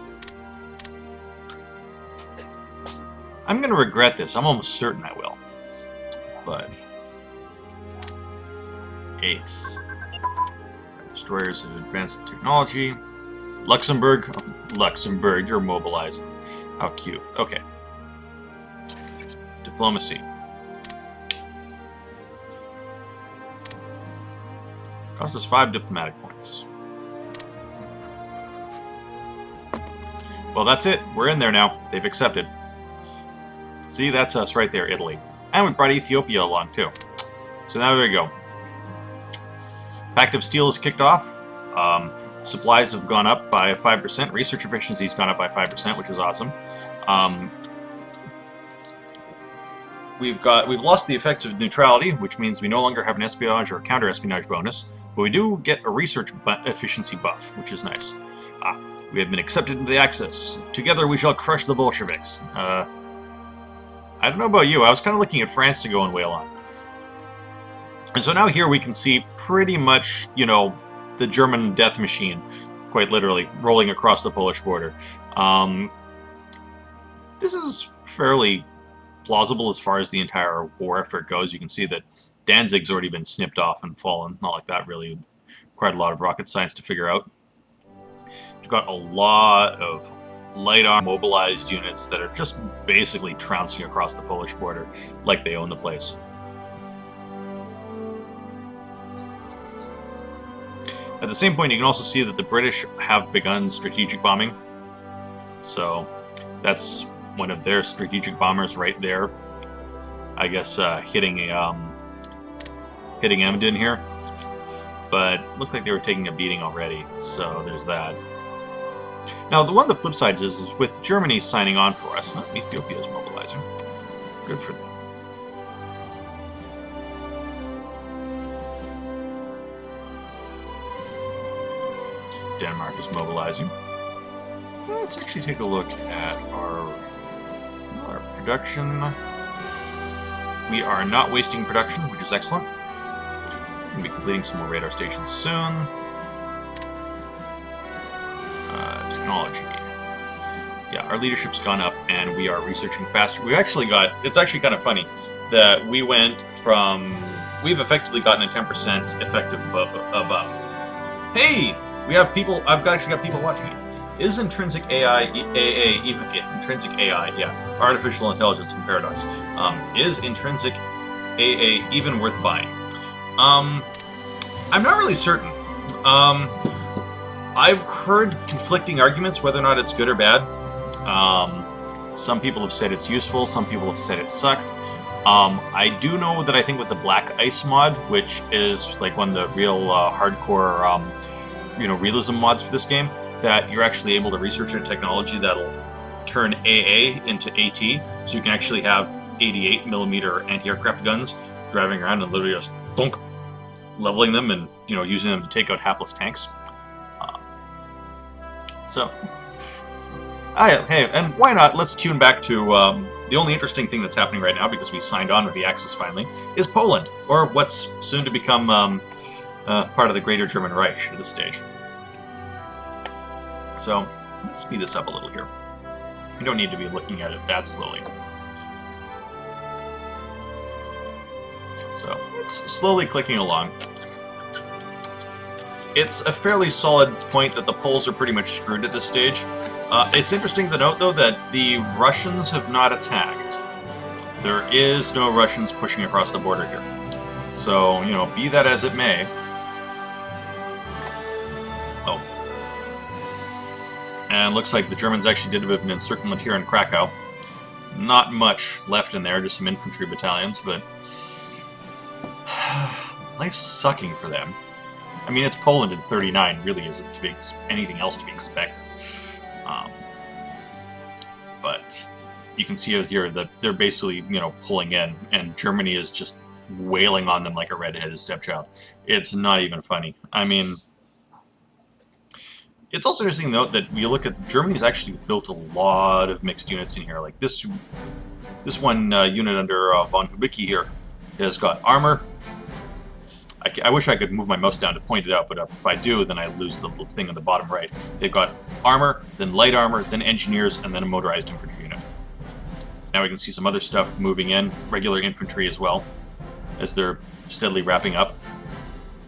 I'm going to regret this. I'm almost certain I will. But 8. Destroyers of advanced technology. Luxembourg. Oh, Luxembourg, you're mobilizing. How cute. Okay. Diplomacy. Cost us 5 diplomatic points. Well, that's it. We're in there now. They've accepted. See, that's us right there, Italy. And we brought Ethiopia along, too. So now there we go. Pact of Steel is kicked off. Supplies have gone up by 5%. Research efficiency has gone up by 5%, which is awesome. We've lost the effects of neutrality, which means we no longer have an espionage or counter-espionage bonus, but we do get a research efficiency buff, which is nice. We have been accepted into the Axis. Together we shall crush the Bolsheviks. I don't know about you, I was kind of looking at France to go and whale on. And so now here we can see pretty much, you know, the German death machine, quite literally, rolling across the Polish border. This is fairly plausible as far as the entire war effort goes. You can see that Danzig's already been snipped off and fallen. Not like that really required a lot of rocket science to figure out. You've got a lot of light arm mobilized units that are just basically trouncing across the Polish border like they own the place. At the same point, you can also see that the British have begun strategic bombing. So that's one of their strategic bombers right there. I guess hitting Emden here. But looked like they were taking a beating already, so there's that. Now, the one of the flip sides is with Germany signing on for us. Ethiopia is mobilizing. Good for them. Denmark is mobilizing. Let's actually take a look at our production. We are not wasting production, which is excellent. We're going to be completing some more radar stations soon. Technology. Yeah, our leadership's gone up, and we are researching faster. We've actually got, it's actually kind of funny that we went from, we've effectively gotten a 10% effective above. Hey! We have people, actually got people watching it. Is intrinsic AI, intrinsic AI, yeah, artificial intelligence from Paradox, is intrinsic AA even worth buying? I'm not really certain. I've heard conflicting arguments whether or not it's good or bad. Some people have said it's useful, some people have said it sucked. I do know that I think with the Black Ice mod, which is like one of the real hardcore realism mods for this game, that you're actually able to research a technology that'll turn AA into AT, so you can actually have 88mm anti-aircraft guns driving around and literally just thunk. leveling them and using them to take out hapless tanks. Uh, so, hey, and why not? Let's tune back to the only interesting thing that's happening right now, because we signed on with the Axis finally, is Poland, or what's soon to become part of the Greater German Reich at this stage. So let's speed this up a little here. You don't need to be looking at it that slowly. So it's slowly clicking along. It's a fairly solid point that the Poles are pretty much screwed at this stage. It's interesting to note, though, that the Russians have not attacked. There is no Russians pushing across the border here. So, be that as it may. Oh. And looks like the Germans actually did a bit of an encirclement here in Krakow. Not much left in there, just some infantry battalions, but life's sucking for them. I mean, it's Poland in 39, really isn't to be anything else to be expected. But you can see here that they're basically, pulling in, and Germany is just wailing on them like a red-headed stepchild. It's not even funny. I mean, it's also interesting to note that you look at Germany's actually built a lot of mixed units in here. Like this one unit under von Kubicki here has got armor. I wish I could move my mouse down to point it out, but if I do, then I lose the little thing on the bottom right. They've got armor, then light armor, then engineers, and then a motorized infantry unit. Now we can see some other stuff moving in, regular infantry as well, as they're steadily wrapping up.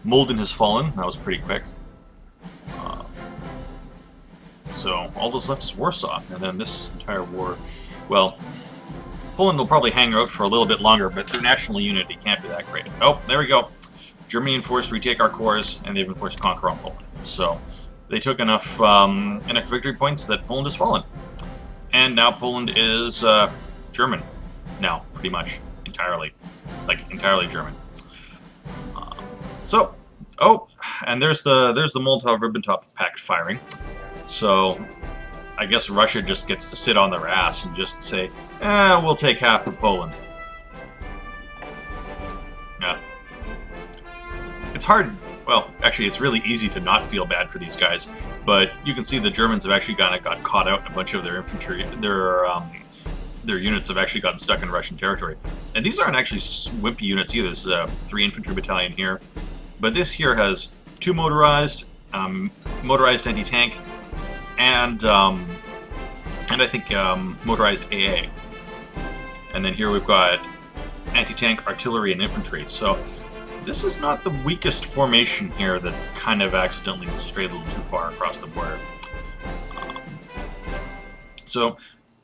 Mulden has fallen. That was pretty quick. So all that's left is Warsaw, and then this entire war, well, Poland will probably hang out for a little bit longer, but their national unity can't be that great. Oh, there we go. Germany enforced retake our cores, and they've enforced conquer on Poland. So they took enough victory points that Poland has fallen. And now Poland is German. Now, pretty much. Entirely. Like, entirely German. And there's the Molotov-Ribbentrop Pact firing. So I guess Russia just gets to sit on their ass and just say, we'll take half of Poland. Yeah. It's hard. Well, actually, it's really easy to not feel bad for these guys, but you can see the Germans have actually got caught out in a bunch of their infantry. Their units have actually gotten stuck in Russian territory. And these aren't actually wimpy units either. There's a 3 infantry battalion here. But this here has 2 motorized anti-tank, and I think motorized AA. And then here we've got anti-tank, artillery, and infantry. So this is not the weakest formation here that kind of accidentally strayed a little too far across the border. So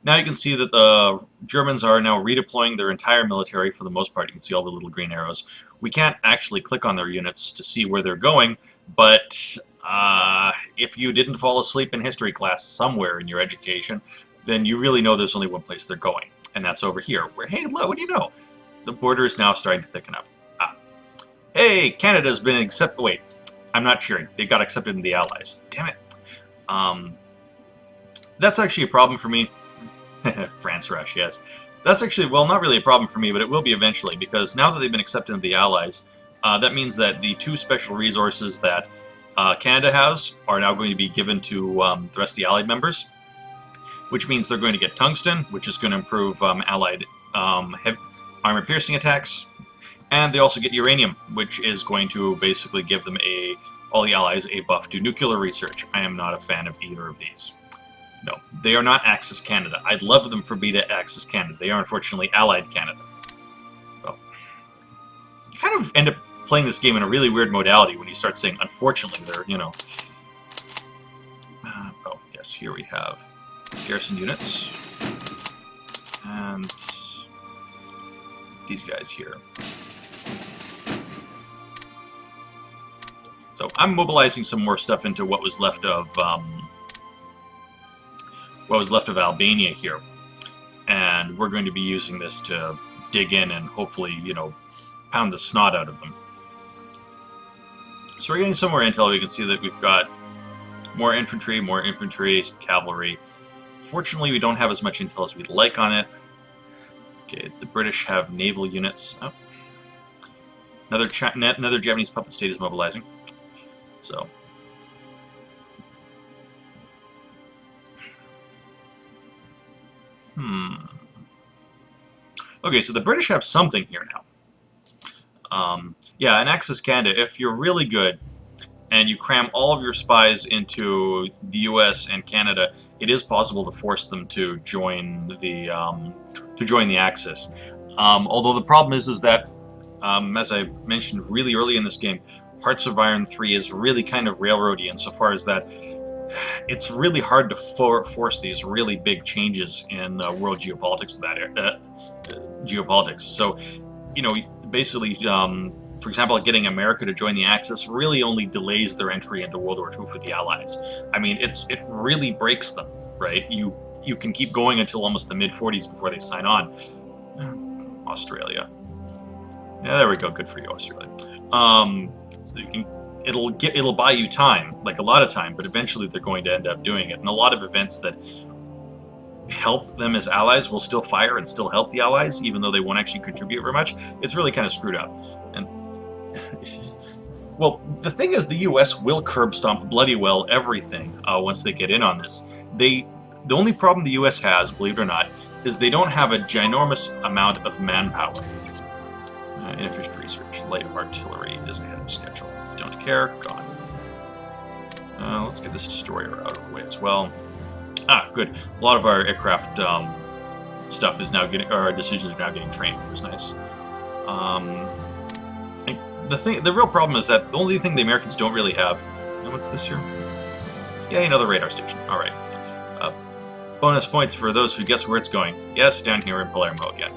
now you can see that the Germans are now redeploying their entire military for the most part. You can see all the little green arrows. We can't actually click on their units to see where they're going, but if you didn't fall asleep in history class somewhere in your education, then you really know there's only one place they're going, and that's over here, where, hey, what do you know? The border is now starting to thicken up. Hey, Canada's been accepted. Wait, I'm not cheering. They got accepted in the Allies. Damn it. That's actually a problem for me. France rush, yes. That's actually, well, not really a problem for me, but it will be eventually, because now that they've been accepted into the Allies, that means that the 2 special resources that Canada has are now going to be given to the rest of the Allied members, which means they're going to get tungsten, which is going to improve Allied armor-piercing attacks, and they also get uranium, which is going to basically give them all the Allies a buff to nuclear research. I am not a fan of either of these. No, they are not Axis Canada. I'd love them for Beta Axis Canada. They are unfortunately Allied Canada. Well, you kind of end up playing this game in a really weird modality when you start saying, unfortunately, they're, oh, yes, here we have garrison units. And these guys here. So I'm mobilizing some more stuff into what was left of Albania here, and we're going to be using this to dig in and hopefully, pound the snot out of them. So we're getting some more intel. We can see that we've got more infantry, some cavalry. Fortunately, we don't have as much intel as we'd like on it. Okay, the British have naval units. Oh. Another Japanese puppet state is mobilizing. So. Okay, so the British have something here now. Yeah, in Axis Canada, if you're really good and you cram all of your spies into the U.S. and Canada, it is possible to force them to join the Axis. Although the problem is that, as I mentioned really early in this game, Hearts of Iron 3 is really kind of railroady insofar as that it's really hard to force these really big changes in world geopolitics. Geopolitics. So, basically, for example, getting America to join the Axis really only delays their entry into World War II for the Allies. I mean, it really breaks them, right? You can keep going until almost the mid-40s before they sign on. Australia. Yeah, there we go. Good for you, Australia. It'll buy you time, like a lot of time, but eventually they're going to end up doing it. And a lot of events that help them as allies will still fire and still help the allies, even though they won't actually contribute very much. It's really kind of screwed up. And well, the thing is, the U.S. will curb stomp bloody well everything once they get in on this. The only problem the U.S. has, believe it or not, is they don't have a ginormous amount of manpower. Infantry research, light artillery is ahead of schedule. Don't care, gone. Let's get this destroyer out of the way as well. Ah, good. A lot of our aircraft stuff is now getting, or our decisions are now getting trained, which is nice. The real problem is that the only thing the Americans don't really have. What's this here? Yeah, another radar station. All right. Bonus points for those who guess where it's going. Yes, down here in Palermo again.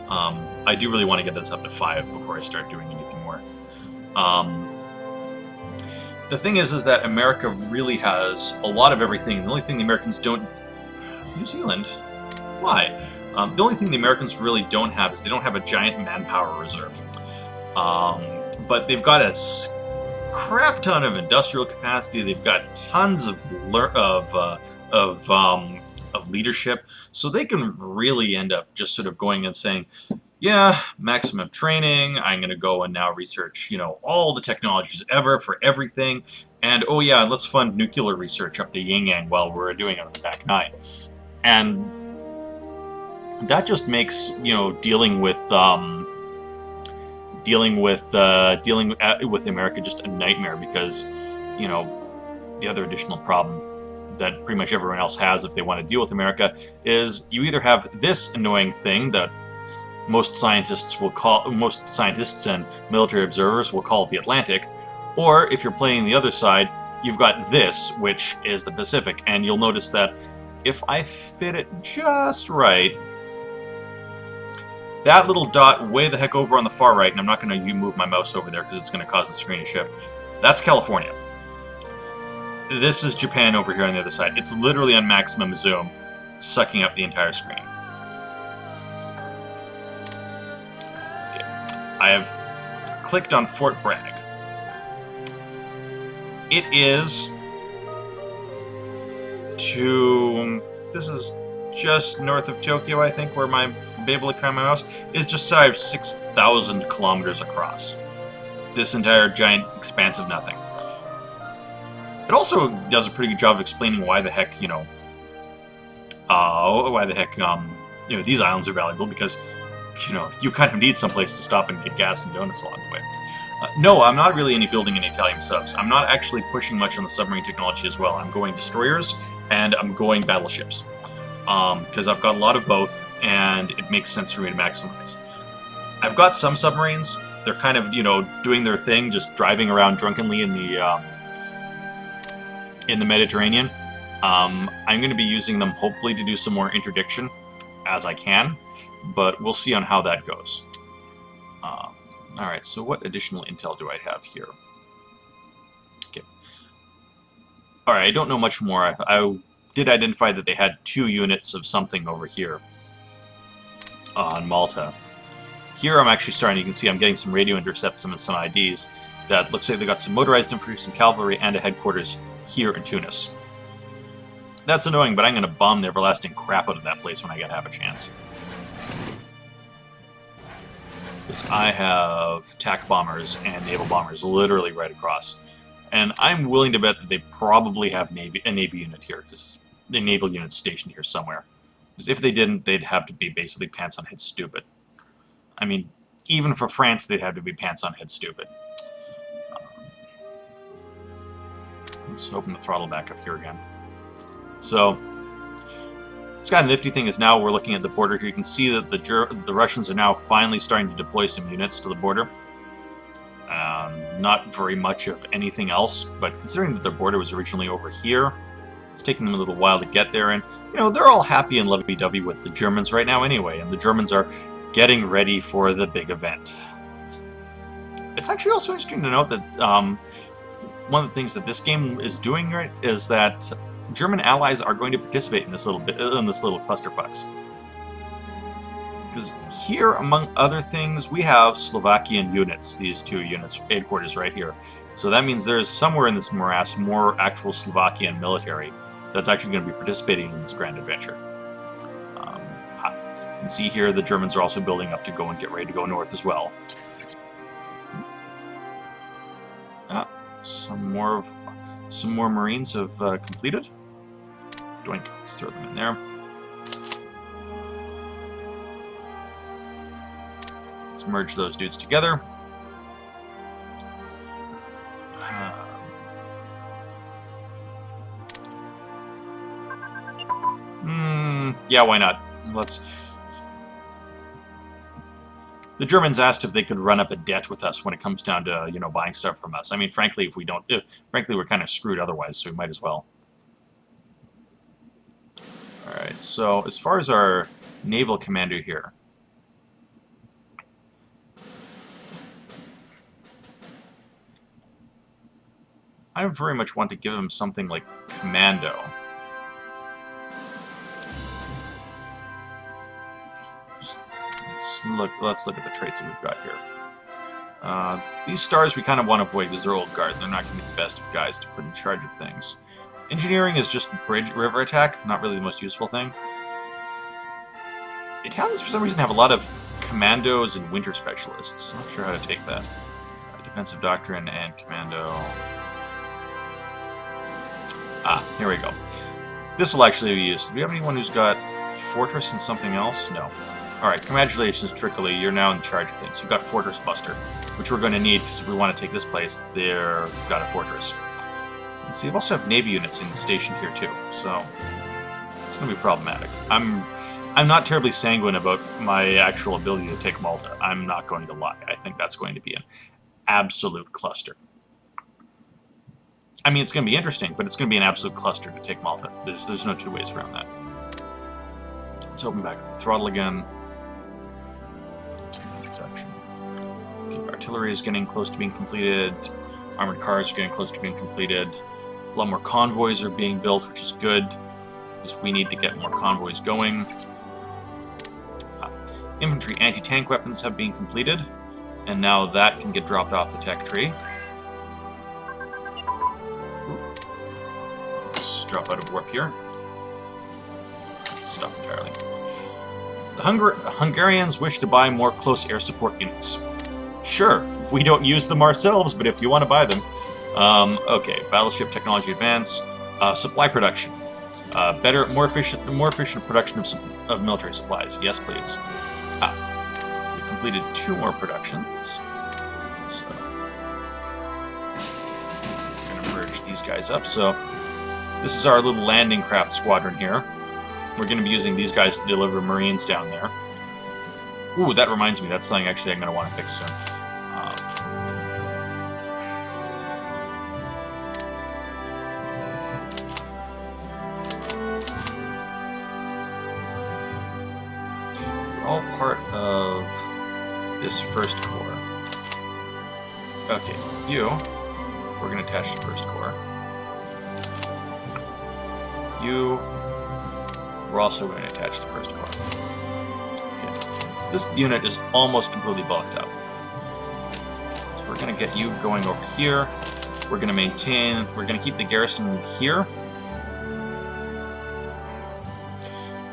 I do really want to get this up to 5 before I start doing anything more. The thing is that America really has a lot of everything. The only thing the Americans don't... New Zealand? Why? The only thing the Americans really don't have is they don't have a giant manpower reserve. But they've got a crap ton of industrial capacity. They've got tons of leadership. So they can really end up just sort of going and saying, yeah, maximum training. I'm going to go and now research, all the technologies ever for everything. And, oh yeah, let's fund nuclear research up the yin-yang while we're doing it on the back nine. And that just makes, dealing with America just a nightmare because, the other additional problem that pretty much everyone else has if they want to deal with America is you either have this annoying thing that most scientists and military observers will call the Atlantic, or if you're playing the other side, you've got this, which is the Pacific. And you'll notice that if I fit it just right, that little dot way the heck over on the far right, and I'm not going to move my mouse over there because it's going to cause the screen to shift, that's California. This is Japan over here on the other side. It's literally on maximum zoom, sucking up the entire screen. Okay, I have clicked on Fort Bragg. It is this is just north of Tokyo, I think, where my be able to climb my mouse, is just shy of 6,000 kilometers across. This entire giant expanse of nothing. It also does a pretty good job of explaining why the heck, these islands are valuable, because, you kind of need someplace to stop and get gas and donuts along the way. No, I'm not really building any Italian subs. I'm not actually pushing much on the submarine technology as well. I'm going destroyers, and I'm going battleships. Because I've got a lot of both, and it makes sense for me to maximize. I've got some submarines. They're kind of, doing their thing, just driving around drunkenly in the Mediterranean. I'm going to be using them, hopefully, to do some more interdiction, as I can, but we'll see on how that goes. Alright, so what additional intel do I have here? Okay. Alright, I don't know much more. I did identify that they had 2 units of something over here on Malta. Here I'm actually starting, you can see I'm getting some radio intercepts and some IDs that looks like they got some motorized infantry, some cavalry, and a headquarters here in Tunis. That's annoying, but I'm going to bomb the everlasting crap out of that place when I have a chance. Because I have attack bombers and naval bombers literally right across. And I'm willing to bet that they probably have a Navy unit here, because the naval unit's stationed here somewhere. Because if they didn't, they'd have to be basically pants on head stupid. I mean, even for France, they'd have to be pants on head stupid. Let's open the throttle back up here again. So, it's kind of nifty thing is now we're looking at the border here. You can see that the Russians are now finally starting to deploy some units to the border. Not very much of anything else, but considering that their border was originally over here, it's taking them a little while to get there. And, you know, they're all happy and lovey-dovey with the Germans right now anyway, and the Germans are getting ready for the big event. It's actually also interesting to note that one of the things that this game is doing right is that German allies are going to participate in this little clusterfucks. Because here, among other things, we have Slovakian units, these two units, headquarters right here. So that means there's somewhere in this morass more actual Slovakian military that's actually going to be participating in this grand adventure. You can see here the Germans are also building up to go and get ready to go north as well. Some more Marines have completed. Doink, let's throw them in there. Let's merge those dudes together. Yeah, why not? The Germans asked if they could run up a debt with us when it comes down to, you know, buying stuff from us. I mean, frankly, if we don't, frankly, we're kind of screwed otherwise, so we might as well. All right. So as far as our naval commander here, I very much want to give him something like commando. Let's look at the traits that we've got here. These stars we kind of want to avoid because they're old guard. They're not going to be the best of guys to put in charge of things. Engineering is just river attack, not really the most useful thing. Italians, for some reason, have a lot of commandos and winter specialists. I'm not sure how to take that. Defensive doctrine and commando. Here we go. This will actually be used. Do we have anyone who's got fortress and something else? No. Alright, congratulations, Tricoli. You're now in charge of things. You've got Fortress Buster, which we're going to need because if we want to take this place, they've got a fortress. See, they also have Navy units in the station here, too, so it's going to be problematic. I'm not terribly sanguine about my actual ability to take Malta. I'm not going to lie. I think that's going to be an absolute cluster. I mean, it's going to be interesting, but it's going to be an absolute cluster to take Malta. There's no two ways around that. Let's open back up the throttle again. Okay, artillery is getting close to being completed. Armored cars are getting close to being completed. A lot more convoys are being built, which is good, because we need to get more convoys going. Infantry anti-tank weapons have been completed, and now that can get dropped off the tech tree. Let's drop out of warp here. Stop entirely. The Hungarians wish to buy more close air support units. Sure, we don't use them ourselves, but if you want to buy them. Okay, battleship technology advance, supply production, more efficient production of military supplies. Yes, please. We completed 2 more productions. So I'm gonna merge these guys up. So this is our little landing craft squadron here. We're going to be using these guys to deliver Marines down there. Ooh, that reminds me. That's something actually I'm going to want to fix soon. We're all part of this first corps. Okay, we're going to attach to first corps. We're also going to attach the first corps. Okay. So this unit is almost completely bulked up. So we're going to get you going over here. We're going to keep the garrison here.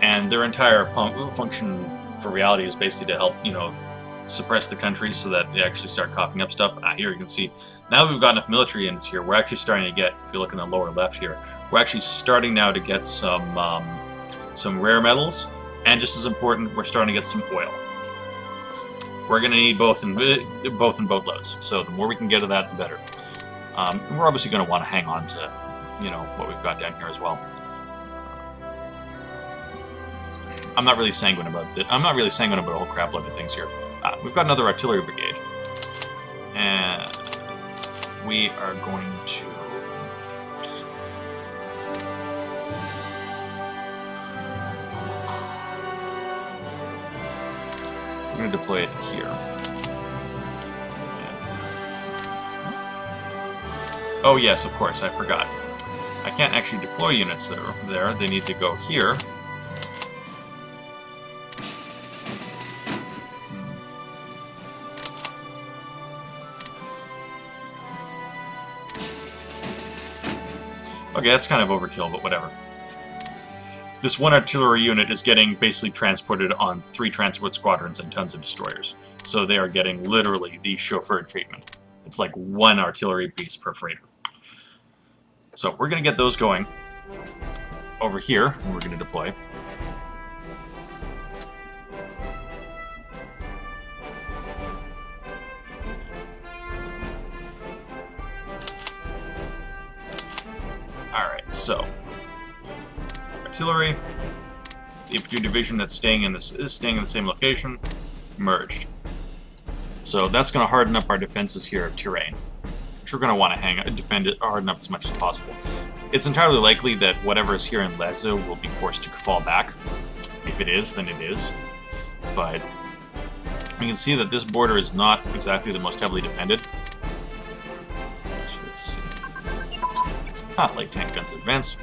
And their entire function for reality is basically to help, you know, suppress the country so that they actually start coughing up stuff. Here you can see, now that we've got enough military units here, we're actually starting to get, if you look in the lower left here, we're actually starting now to get some rare metals, and just as important, we're starting to get some oil. We're going to need both in boatloads, so the more we can get of that, the better. We're obviously going to want to hang on to, what we've got down here as well. I'm not really sanguine about it. I'm not really sanguine about a whole crap load of things here. We've got another artillery brigade, and we are going to. We're going to deploy it here. Oh yes, of course, I forgot. I can't actually deploy units there. They need to go here. Okay, that's kind of overkill, but whatever. This one artillery unit is getting basically transported on 3 transport squadrons and tons of destroyers. So they are getting literally the chauffeured treatment. It's like 1 artillery piece per freighter. So we're going to get those going over here, and we're going to deploy. Alright, so artillery, the infantry division that's staying in this is staying in the same location, merged. So that's going to harden up our defenses here of terrain, which we're going to want to defend it, harden up as much as possible. It's entirely likely that whatever is here in Lezo will be forced to fall back. If it is, then it is. But you can see that this border is not exactly the most heavily defended. So let's see. Light tank guns advanced.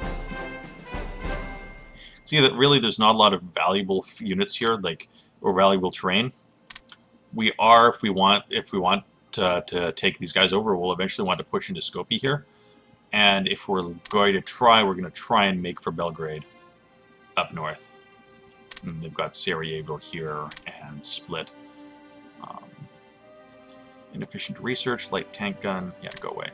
See that really there's not a lot of valuable units here, or valuable terrain. We are, if we want to take these guys over, we'll eventually want to push into Skopje here. And if we're going to try, we're going to try and make for Belgrade up north. And they've got Sarajevo here and Split. Inefficient research, light tank gun, yeah, go away.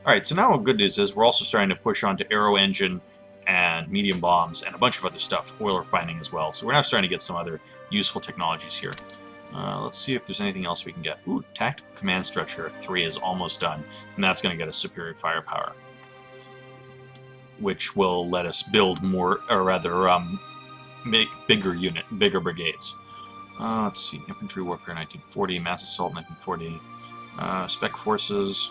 Alright, so now what good news is we're also starting to push on to aero engine and medium bombs and a bunch of other stuff, oil refining as well. So we're now starting to get some other useful technologies here. Let's see if there's anything else we can get. Ooh, tactical command structure 3 is almost done, and that's going to get us superior firepower, which will let us build more, or rather, make bigger brigades. Let's see, infantry warfare 1940, mass assault 1940, spec forces.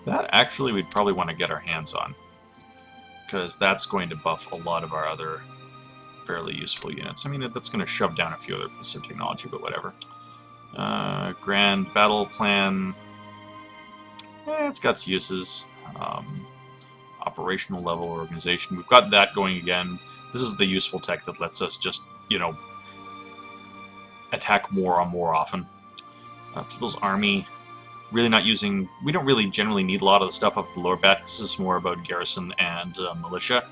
That actually we'd probably want to get our hands on, because that's going to buff a lot of our other fairly useful units. I mean, that's going to shove down a few other pieces of technology, but whatever. Grand battle plan. It's got its uses. Operational level organization. We've got that going again. This is the useful tech that lets us just, attack more often. People's Army. Really not using... We don't really generally need a lot of the stuff up the lower back. This is more about garrison and militia.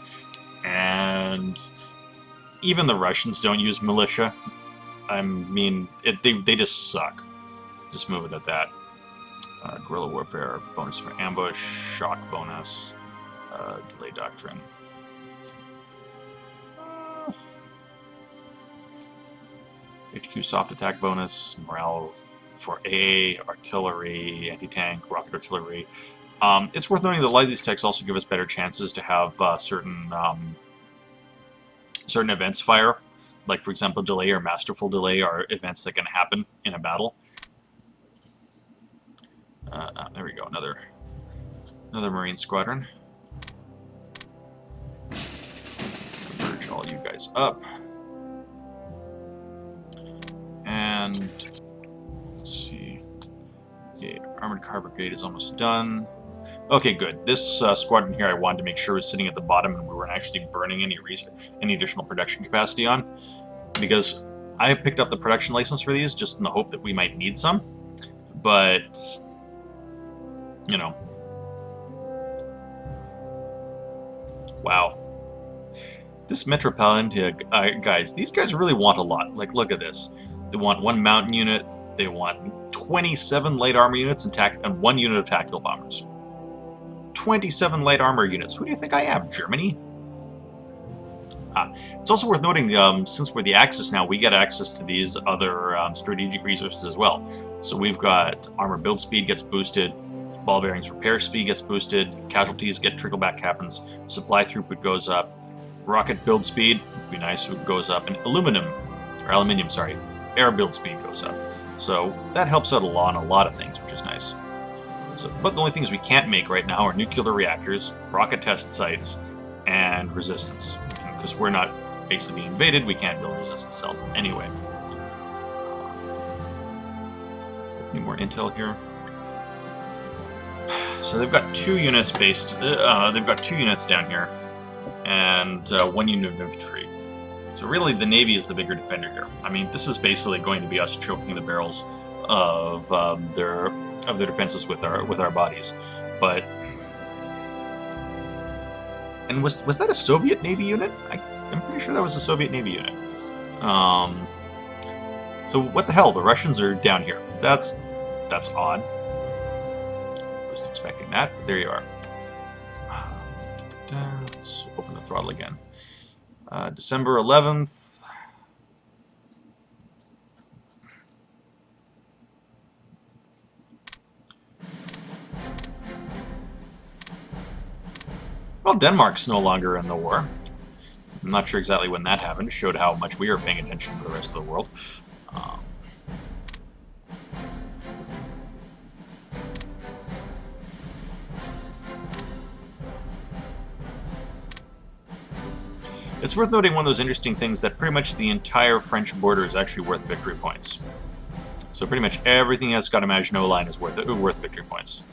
And even the Russians don't use militia. I mean, they just suck. Just move it at that. Guerrilla warfare, bonus for ambush, shock bonus, delay doctrine. HQ soft attack bonus, morale for A, artillery, anti-tank, rocket artillery. It's worth noting that a lot of these techs also give us better chances to have certain events fire. Like, for example, delay or masterful delay are events that can happen in a battle. There we go, another Marine squadron. Merge all you guys up. And let's see. Okay, armored car brigade is almost done. Okay, good. This squadron here I wanted to make sure was sitting at the bottom and we weren't actually burning any additional production capacity on, because I picked up the production license for these just in the hope that we might need some, but wow. This Metropolitan, guys, these guys really want a lot. Like, look at this. They want 1 mountain unit. They want 27 light armor units and 1 unit of tactical bombers. 27 light armor units. Who do you think I am, Germany? It's also worth noting, since we're the Axis now, we get access to these other strategic resources as well. So we've got armor build speed gets boosted, ball bearings repair speed gets boosted, casualties get trickleback happens, supply throughput goes up, rocket build speed, would be nice, goes up, and aluminium, sorry, air build speed goes up. So that helps out a lot on a lot of things, which is nice. But the only things we can't make right now are nuclear reactors, rocket test sites, and resistance. Because we're not basically being invaded, we can't build resistance cells anyway. Any more intel here? So they've got 2 units based. They've got 2 units down here, and 1 unit of infantry. So really, the Navy is the bigger defender here. I mean, this is basically going to be us choking the barrels of their defenses with our bodies. But and was that a Soviet Navy unit? I'm pretty sure that was a Soviet Navy unit. So what the hell? The Russians are down here. That's odd. Wasn't expecting that, but there you are. Let's open the throttle again. December 11th. Well, Denmark's no longer in the war. I'm not sure exactly when that happened. It showed how much we are paying attention to the rest of the world. It's worth noting one of those interesting things that pretty much the entire French border is actually worth victory points. So pretty much everything that's got a Maginot Line is worth victory points.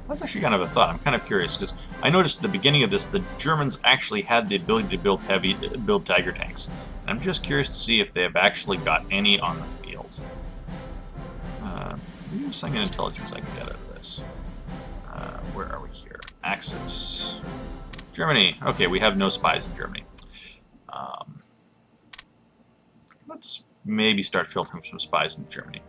That's actually kind of a thought. I'm kind of curious because I noticed at the beginning of this the Germans actually had the ability to build Tiger tanks. And I'm just curious to see if they have actually got any on the field. Maybe there's some intelligence I can get out of this. Where are we here? Axis. Germany. Okay, we have no spies in Germany. Let's maybe start filtering some spies in Germany.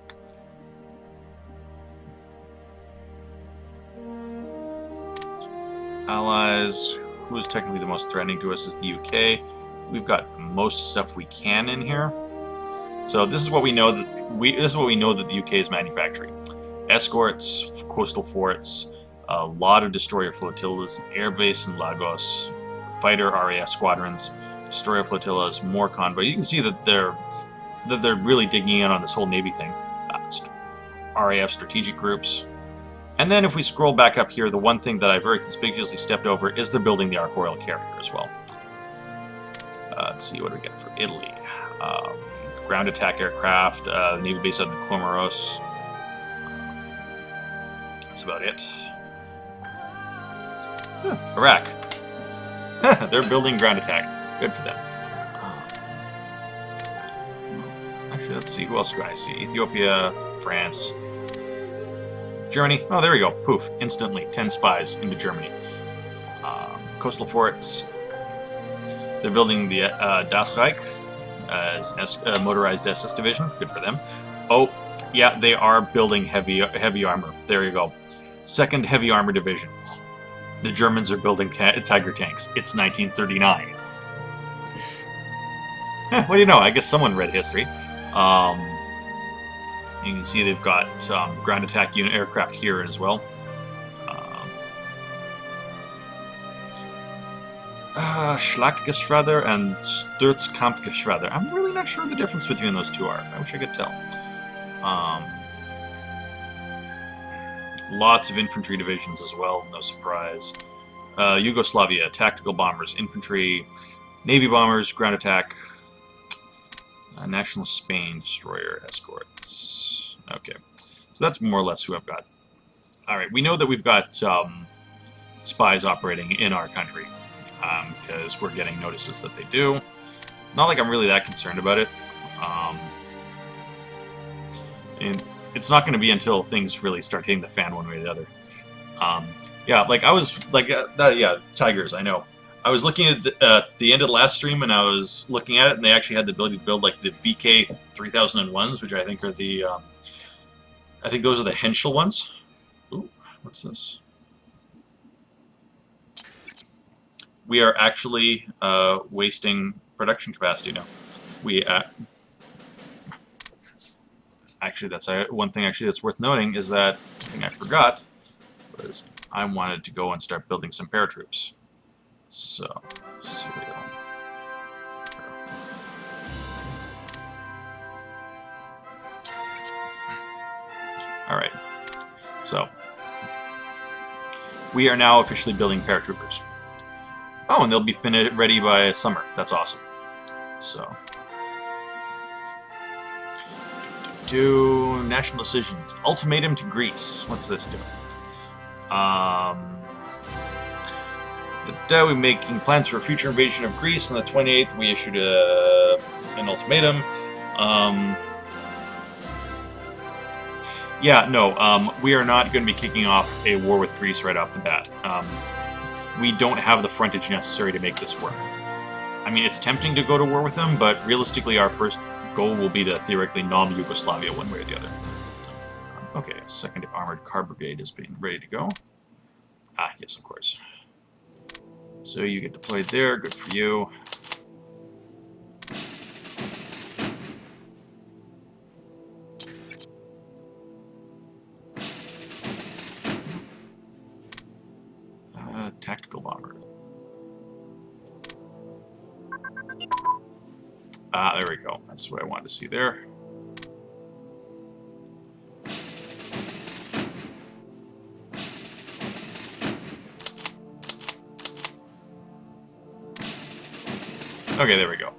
Allies. Who is technically the most threatening to us is the UK. We've got most stuff we can in here. So this is what we know that the UK is manufacturing: escorts, coastal forts, a lot of destroyer flotillas, air base in Lagos, fighter RAF squadrons, destroyer flotillas, more convoy. You can see that they're really digging in on this whole Navy thing. RAF strategic groups. And then if we scroll back up here, the one thing that I very conspicuously stepped over is they're building the Ark Royal carrier as well. Let's see, what do we get for Italy? Ground attack aircraft, Navy base out in Comoros. That's about it. Iraq. They're building ground attack. Good for them. Actually, let's see. Who else do I see? Ethiopia, France, Germany. Oh, there we go. Poof. Instantly. 10 spies into Germany. Coastal forts. They're building the Das Reich as a motorized SS division. Good for them. Oh, yeah, they are building heavy armor. There you go. 2nd Heavy Armor Division. The Germans are building Tiger tanks. It's 1939. What do you know? I guess someone read history. You can see they've got ground attack unit aircraft here as well. Schlachtgeschwader and Sturzkampfgeschwader. I'm really not sure the difference between those two are. I wish I could tell. Lots of infantry divisions as well, no surprise. Yugoslavia, tactical bombers, infantry, Navy bombers, ground attack, National Spain, destroyer, escorts. Okay, so that's more or less who I've got. Alright, we know that we've got spies operating in our country, because we're getting notices that they do. Not like I'm really that concerned about it. And it's not going to be until things really start hitting the fan one way or the other. Yeah, like I was like, yeah, Tigers. I know. I was looking at the end of the last stream, and I was looking at it, and they actually had the ability to build like the VK 3001s, which I think are the I think those are the Henschel ones. Ooh, what's this? We are actually wasting production capacity now. We actually, that's one thing actually that's worth noting is that the thing I forgot was I wanted to go and start building some paratroops. So, serial. All right. So, we are now officially building paratroopers. Oh, and they'll be ready by summer. That's awesome. So, do national decisions. Ultimatum to Greece. What's this doing? We're making plans for a future invasion of Greece. On the 28th, we issued an ultimatum. Yeah, no, we are not going to be kicking off a war with Greece right off the bat. We don't have the frontage necessary to make this work. I mean, it's tempting to go to war with them, but realistically, our first goal will be to theoretically nom-Yugoslavia one way or the other. Okay, 2nd Armored Car Brigade is being ready to go. Ah, yes, of course. So you get deployed there, good for you. Tactical bomber. Ah, there we go. That's what I wanted to see there. Okay, there we go.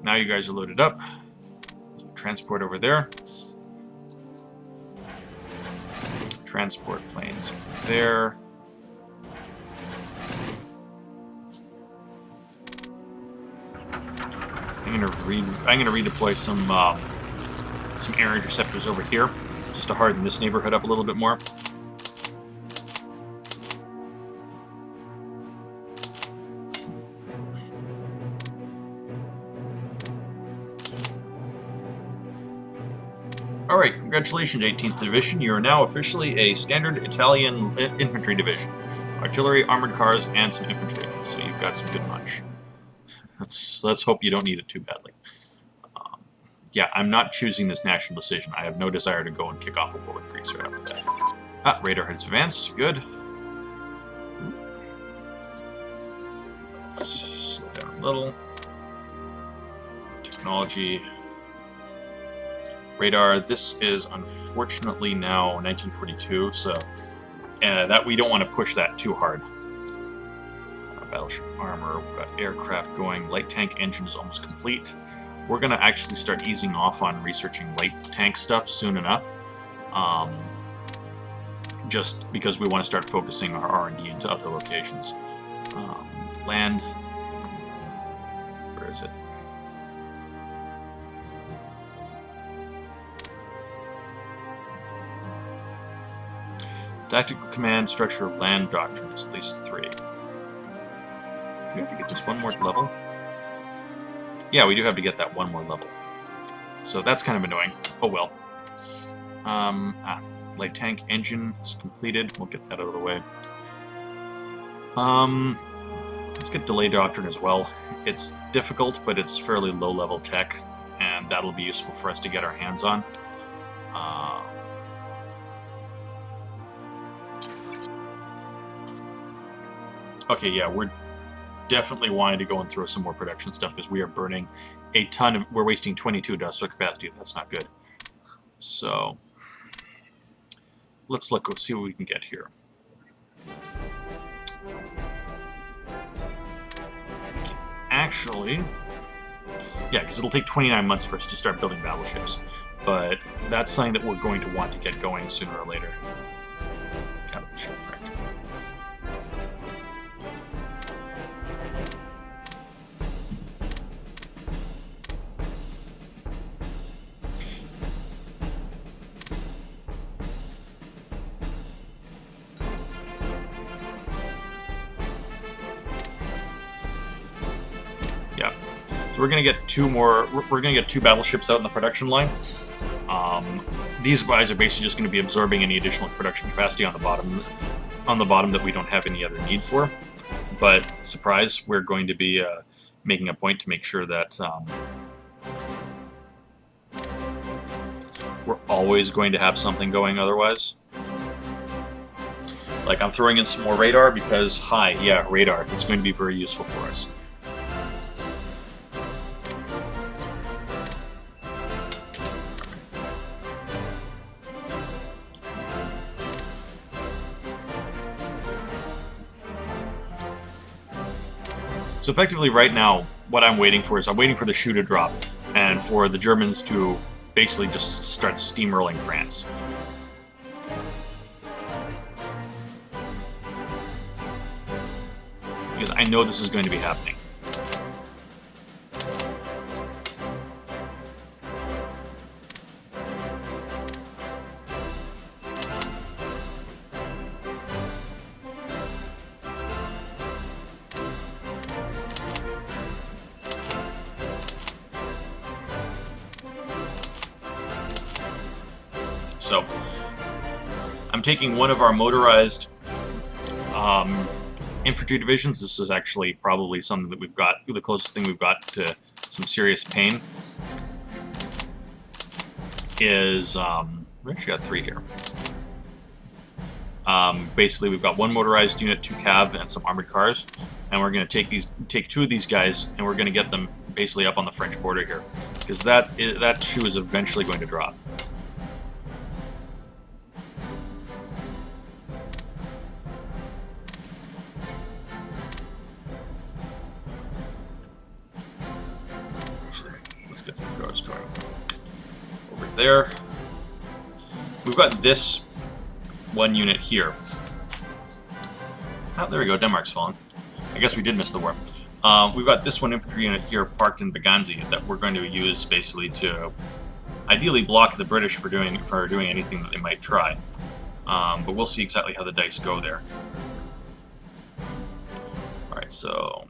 Now you guys are loaded up. Transport over there. Transport planes over there. I'm gonna redeploy some air interceptors over here, just to harden this neighborhood up a little bit more. Alright, congratulations 18th Division, you are now officially a standard Italian infantry division. Artillery, armored cars, and some infantry, so you've got some good munch. Let's hope you don't need it too badly. Yeah, I'm not choosing this national decision. I have no desire to go and kick off a war with Greece right after that. Ah, radar has advanced. Good. Let's slow down a little. Technology. Radar. This is unfortunately now 1942, so that we don't want to push that too hard. Battleship armor. We've got aircraft going. Light tank engine is almost complete. We're going to actually start easing off on researching light tank stuff soon enough, just because we want to start focusing our R&D into other locations. Land, where is it? Tactical command structure of land doctrine is at least 3. Do we have to get this one more level? Yeah, we do have to get that one more level. So that's kind of annoying. Oh well. Light tank engine is completed. We'll get that out of the way. Let's get delay doctrine as well. It's difficult, but it's fairly low-level tech, and that'll be useful for us to get our hands on. Okay, yeah, we're definitely wanting to go and throw some more production stuff because we are burning a ton of... We're wasting 22 industrial capacity. That's not good. So, let's see what we can get here. Actually, yeah, because it'll take 29 months for us to start building battleships. But that's something that we're going to want to get going sooner or later. Out of the ship, right? So we're going to get two more. We're going to get 2 battleships out in the production line. These guys are basically just going to be absorbing any additional production capacity on the bottom. That we don't have any other need for. But surprise, we're going to be making a point to make sure that we're always going to have something going otherwise. Like, I'm throwing in some more radar because, yeah, radar. It's going to be very useful for us. So effectively right now, what I'm waiting for is I'm waiting for the shoe to drop and for the Germans to basically just start steamrolling France. Because I know this is going to be happening. So, I'm taking one of our motorized infantry divisions. This is actually probably something that we've got, the closest thing we've got to some serious pain. Is, we actually got 3 here. Basically, we've got 1 motorized unit, 2 cav, and some armored cars. And we're going to take 2 of these guys, and we're going to get them basically up on the French border here. Because that shoe is eventually going to drop. Over there. We've got this 1 unit here. Oh, there we go, Denmark's fallen. I guess we did miss the war. We've got this 1 infantry unit here parked in Baganzi that we're going to use basically to ideally block the British for doing anything that they might try. But we'll see exactly how the dice go there. Alright, so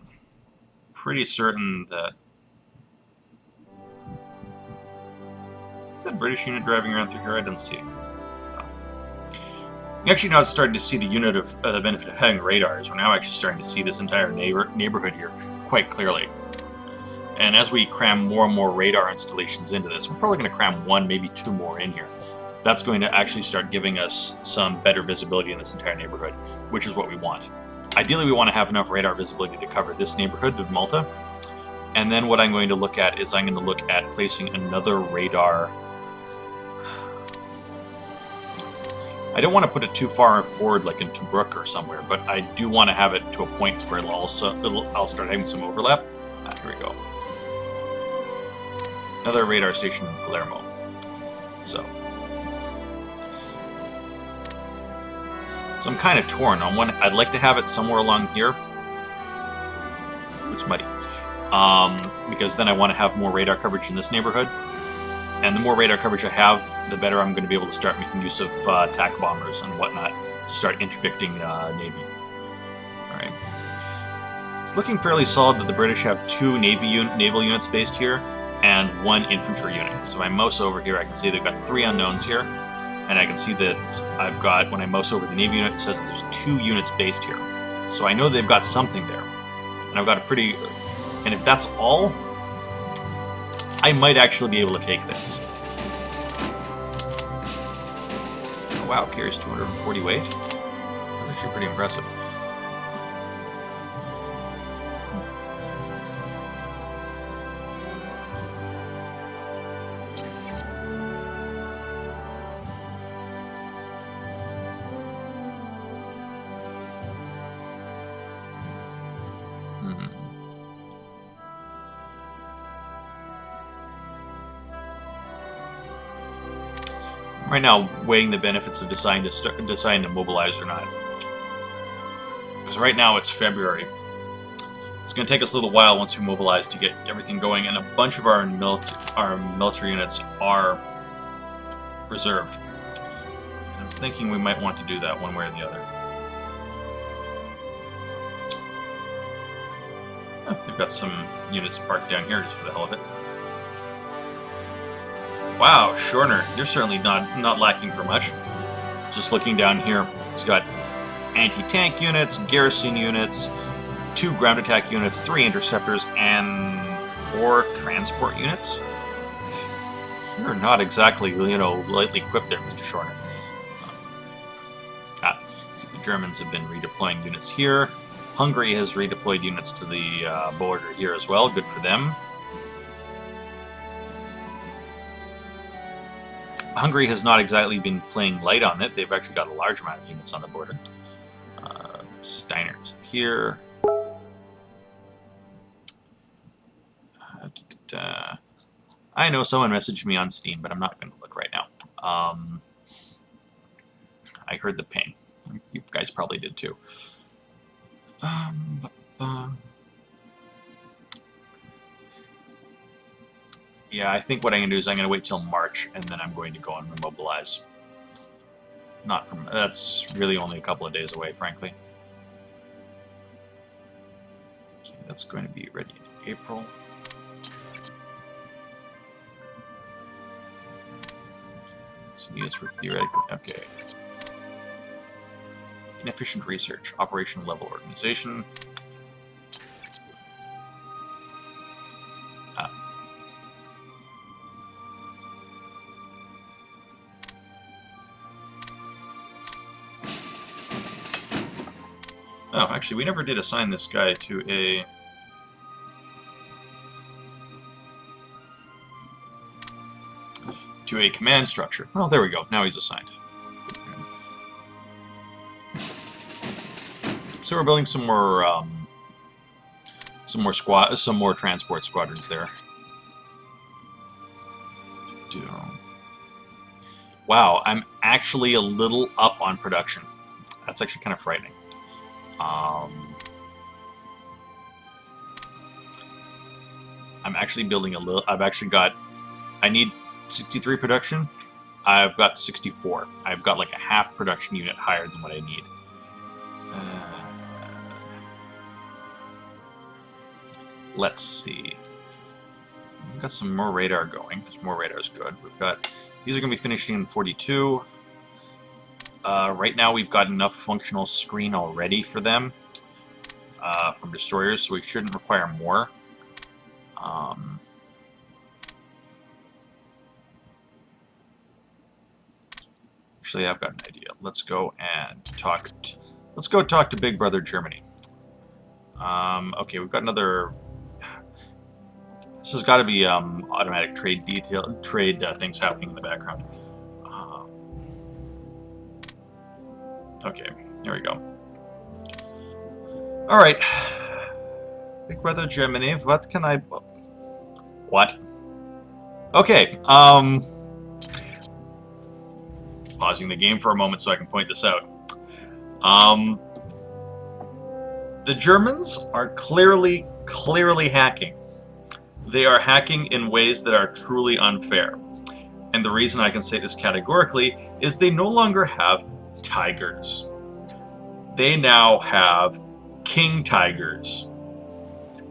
pretty certain that is that a British unit driving around through here? I didn't see it. No. We actually now starting to see the unit of the benefit of having radars. We're now actually starting to see this entire neighborhood here quite clearly. And as we cram more and more radar installations into this, we're probably going to cram 1, maybe 2 more in here. That's going to actually start giving us some better visibility in this entire neighborhood, which is what we want. Ideally, we want to have enough radar visibility to cover this neighborhood of Malta. And then what I'm going to look at is I'm going to look at placing another radar. I don't want to put it too far forward, like in Tobruk or somewhere, but I do want to have it to a point where I'll start having some overlap. Here we go. Another radar station in Palermo. So I'm kind of torn on one. I'd like to have it somewhere along here. It's muddy. Because then I want to have more radar coverage in this neighborhood. And the more radar coverage I have, the better I'm going to be able to start making use of attack bombers and whatnot to start interdicting Navy. Alright. It's looking fairly solid that the British have 2 naval units based here and 1 infantry unit. So I mouse over here, I can see they've got 3 unknowns here. And I can see that I've got, when I mouse over the Navy unit, it says there's 2 units based here. So I know they've got something there. And I've got a pretty... And if that's all, I might actually be able to take this. Oh, wow, carries 240 weight. That's actually pretty impressive. Right now, weighing the benefits of deciding to mobilize or not. Because right now it's February. It's going to take us a little while once we mobilize to get everything going, and a bunch of our military units are reserved. And I'm thinking we might want to do that one way or the other. Oh, they've got some units parked down here just for the hell of it. Wow, Schorner, you're certainly not lacking for much. Just looking down here, he's got anti-tank units, garrison units, 2 ground attack units, 3 interceptors, and 4 transport units. You're not exactly, lightly equipped there, Mr. Schorner. So the Germans have been redeploying units here. Hungary has redeployed units to the border here as well. Good for them. Hungary has not exactly been playing light on it. They've actually got a large amount of units on the border. Steiner's here. I know someone messaged me on Steam, but I'm not going to look right now. I heard the pain. You guys probably did too. Yeah, I think what I'm going to do is I'm going to wait till March, and then I'm going to go and remobilize. That's really only a couple of days away, frankly. Okay, that's going to be ready in April. Some units for theoretical. Okay. Inefficient research, operation level organization. Oh, actually, we never did assign this guy to a... command structure. Oh, there we go. Now he's assigned. So we're building some more transport squadrons there. Wow, I'm actually a little up on production. That's actually kind of frightening. I'm actually building a little. I need 63 production. I've got 64. I've got like a half production unit higher than what I need. Let's see. We've got some more radar going, because more radar is good. These are going to be finishing in 42. Right now we've got enough functional screen already for them from destroyers, so we shouldn't require more. Actually, I've got an idea. Let's go talk to Big Brother Germany. Okay, we've got another. This has got to be automatic trade things happening in the background. Okay, here we go. All right, Big Brother Germany. What can I? What? Okay. Pausing the game for a moment so I can point this out. The Germans are clearly hacking. They are hacking in ways that are truly unfair. And the reason I can say this categorically is they no longer have Tigers. They now have King Tigers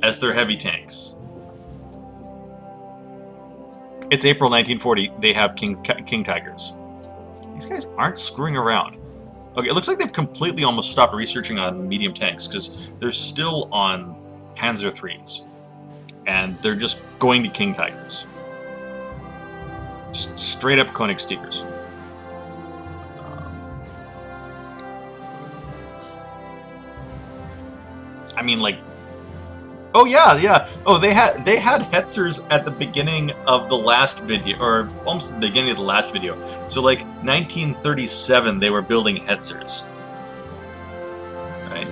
as their heavy tanks. It's April 1940. They have King Tigers. These guys aren't screwing around. Okay, it looks like they've completely almost stopped researching on medium tanks because they're still on Panzer IIIs. And they're just going to King Tigers. Just straight up Königsteigers. I mean, like, oh yeah. Oh, they had Hetzers at the beginning of the last video, or almost the beginning of the last video. So, like 1937, they were building Hetzers. Right?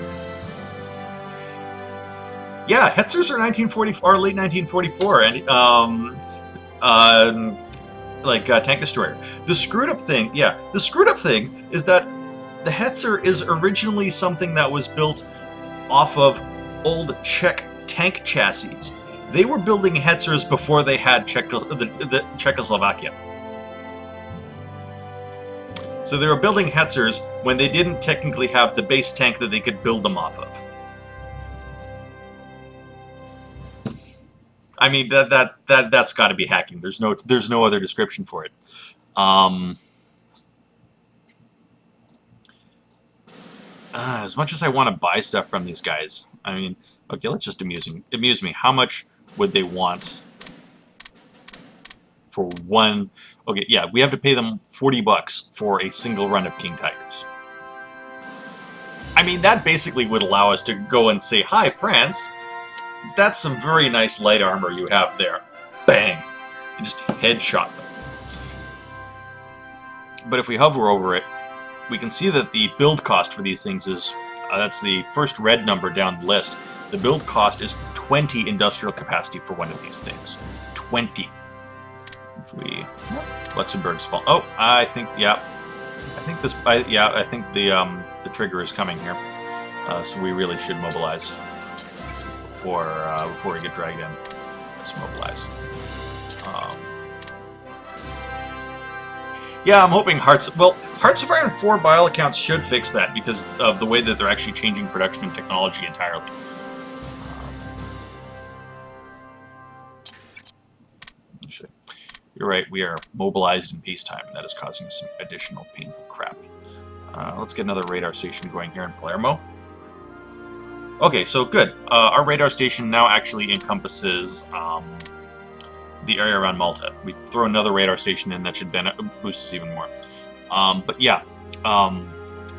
Yeah, Hetzers are 1944, late 1944, and tank destroyer. The screwed up thing is that the Hetzer is originally something that was built off of old Czech tank chassis. They were building Hetzers before they had Czechoslovakia. So they were building Hetzers when they didn't technically have the base tank that they could build them off of. I mean that's got to be hacking. There's no other description for it. Um, as much as I want to buy stuff from these guys, I mean, okay, let's just amuse me. How much would they want for one? Okay, yeah, we have to pay them $40 for a single run of King Tigers. I mean, that basically would allow us to go and say, "Hi, France. That's some very nice light armor you have there." Bang, and just headshot them. But if we hover over it, we can see that the build cost for these things is, that's the first red number down the list. The build cost is 20 industrial capacity for one of these things. 20. If we, Luxembourg's fault. Oh, I think, yeah. I think the trigger is coming here. So we really should mobilize before we get dragged in. Let's mobilize. Yeah, I'm hoping Hearts of Iron 4 by all accounts should fix that because of the way that they're actually changing production and technology entirely. You're right, we are mobilized in peacetime, and that is causing some additional painful crap. Let's get another radar station going here in Palermo. Okay, so good. Our radar station now actually encompasses the area around Malta. We throw another radar station in, that should boost us even more. But yeah,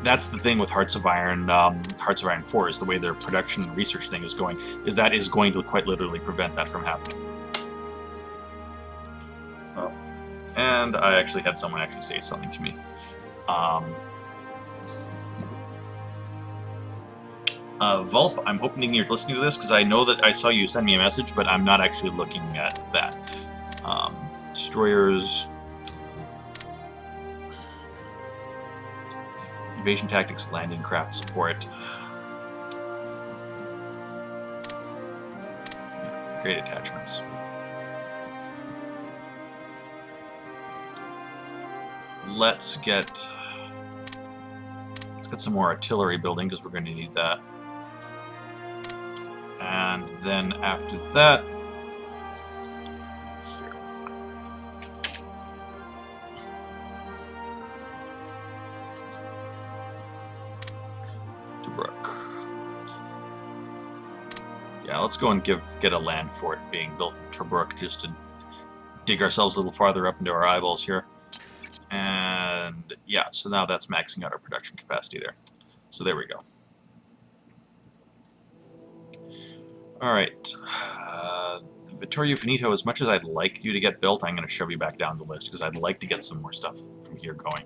that's the thing with Hearts of Iron 4, is the way their production and research thing is going, is that is going to quite literally prevent that from happening. Oh. And I actually had someone actually say something to me. Vulp, I'm hoping you're listening to this, because I know that I saw you send me a message, but I'm not actually looking at that. Destroyers... Invasion tactics, landing craft support. Great attachments. Let's get some more artillery building, because we're going to need that. And then after that, here. Tobruk. Yeah, let's go and get a land fort being built in Tobruk, just to dig ourselves a little farther up into our eyeballs here. And yeah, so now that's maxing out our production capacity there. So there we go. Alright. Vittorio Veneto, as much as I'd like you to get built, I'm going to shove you back down the list, because I'd like to get some more stuff from here going.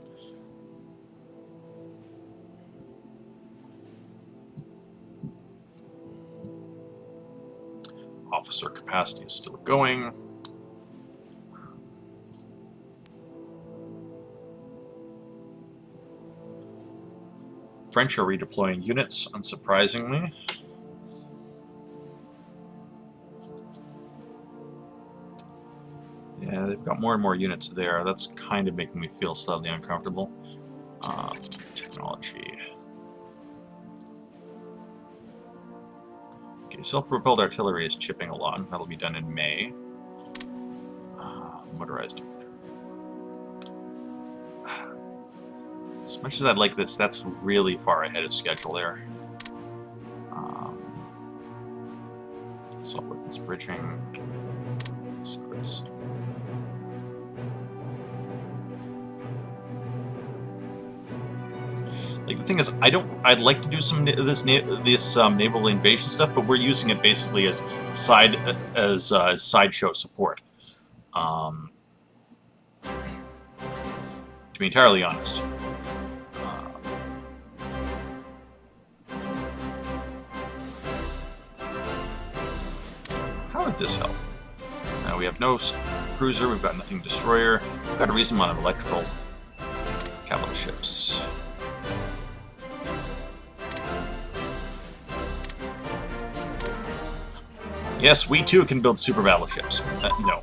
Officer capacity is still going. French are redeploying units, unsurprisingly. Yeah, they've got more and more units there. That's kind of making me feel slightly uncomfortable. Technology. Okay, self-propelled artillery is chipping along. That'll be done in May. Motorized. As much as I'd like this, that's really far ahead of schedule there. Assault weapons bridging. Squares. Like, the thing is, I'd like to do some this naval invasion stuff, but we're using it basically as sideshow support. To be entirely honest. How would this help? Now we have no cruiser, we've got nothing destroyer, we've got a reasonable amount of electrical capital ships. Yes, we too can build super battleships. No.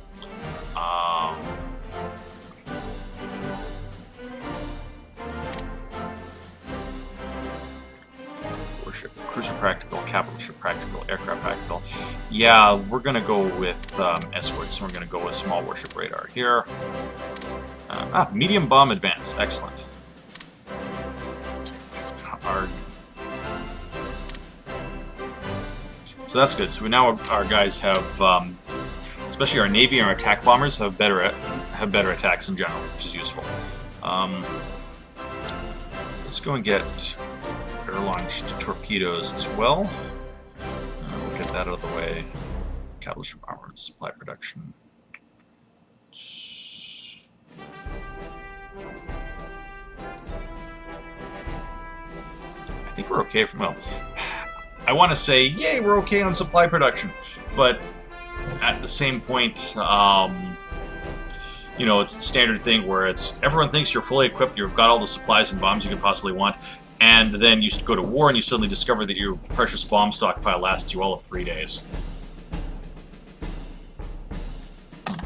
Battleship, Cruiser Practical, Capital Ship Practical, Aircraft Practical. Yeah, we're going to go with escorts. We're going to go with Small Warship Radar here. Medium Bomb Advance. Excellent. So that's good. So now our guys have, especially our Navy and our attack bombers, have better attacks in general, which is useful. Let's go and get air-launched torpedoes as well. We'll get that out of the way. Capital Ship Armament Supply Production. I think we're okay from, well, I want to say, yay, we're okay on supply production, but at the same point, you know, it's the standard thing where it's everyone thinks you're fully equipped, you've got all the supplies and bombs you could possibly want, and then you go to war and you suddenly discover that your precious bomb stockpile lasts you all of 3 days. I'm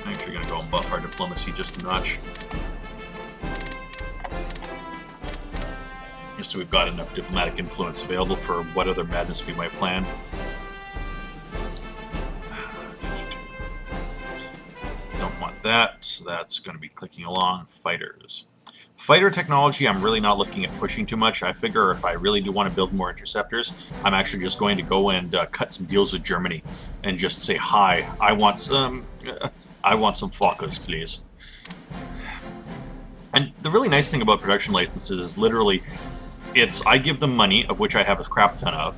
actually going to go and buff our diplomacy just a notch. Just so we've got enough diplomatic influence available for what other madness we might plan. Don't want that, so that's going to be clicking along. Fighters. Fighter technology, I'm really not looking at pushing too much. I figure if I really do want to build more interceptors, I'm actually just going to go and cut some deals with Germany and just say, hi, I want some Fokkers, please. And the really nice thing about production licenses is literally, I give them money, of which I have a crap ton of,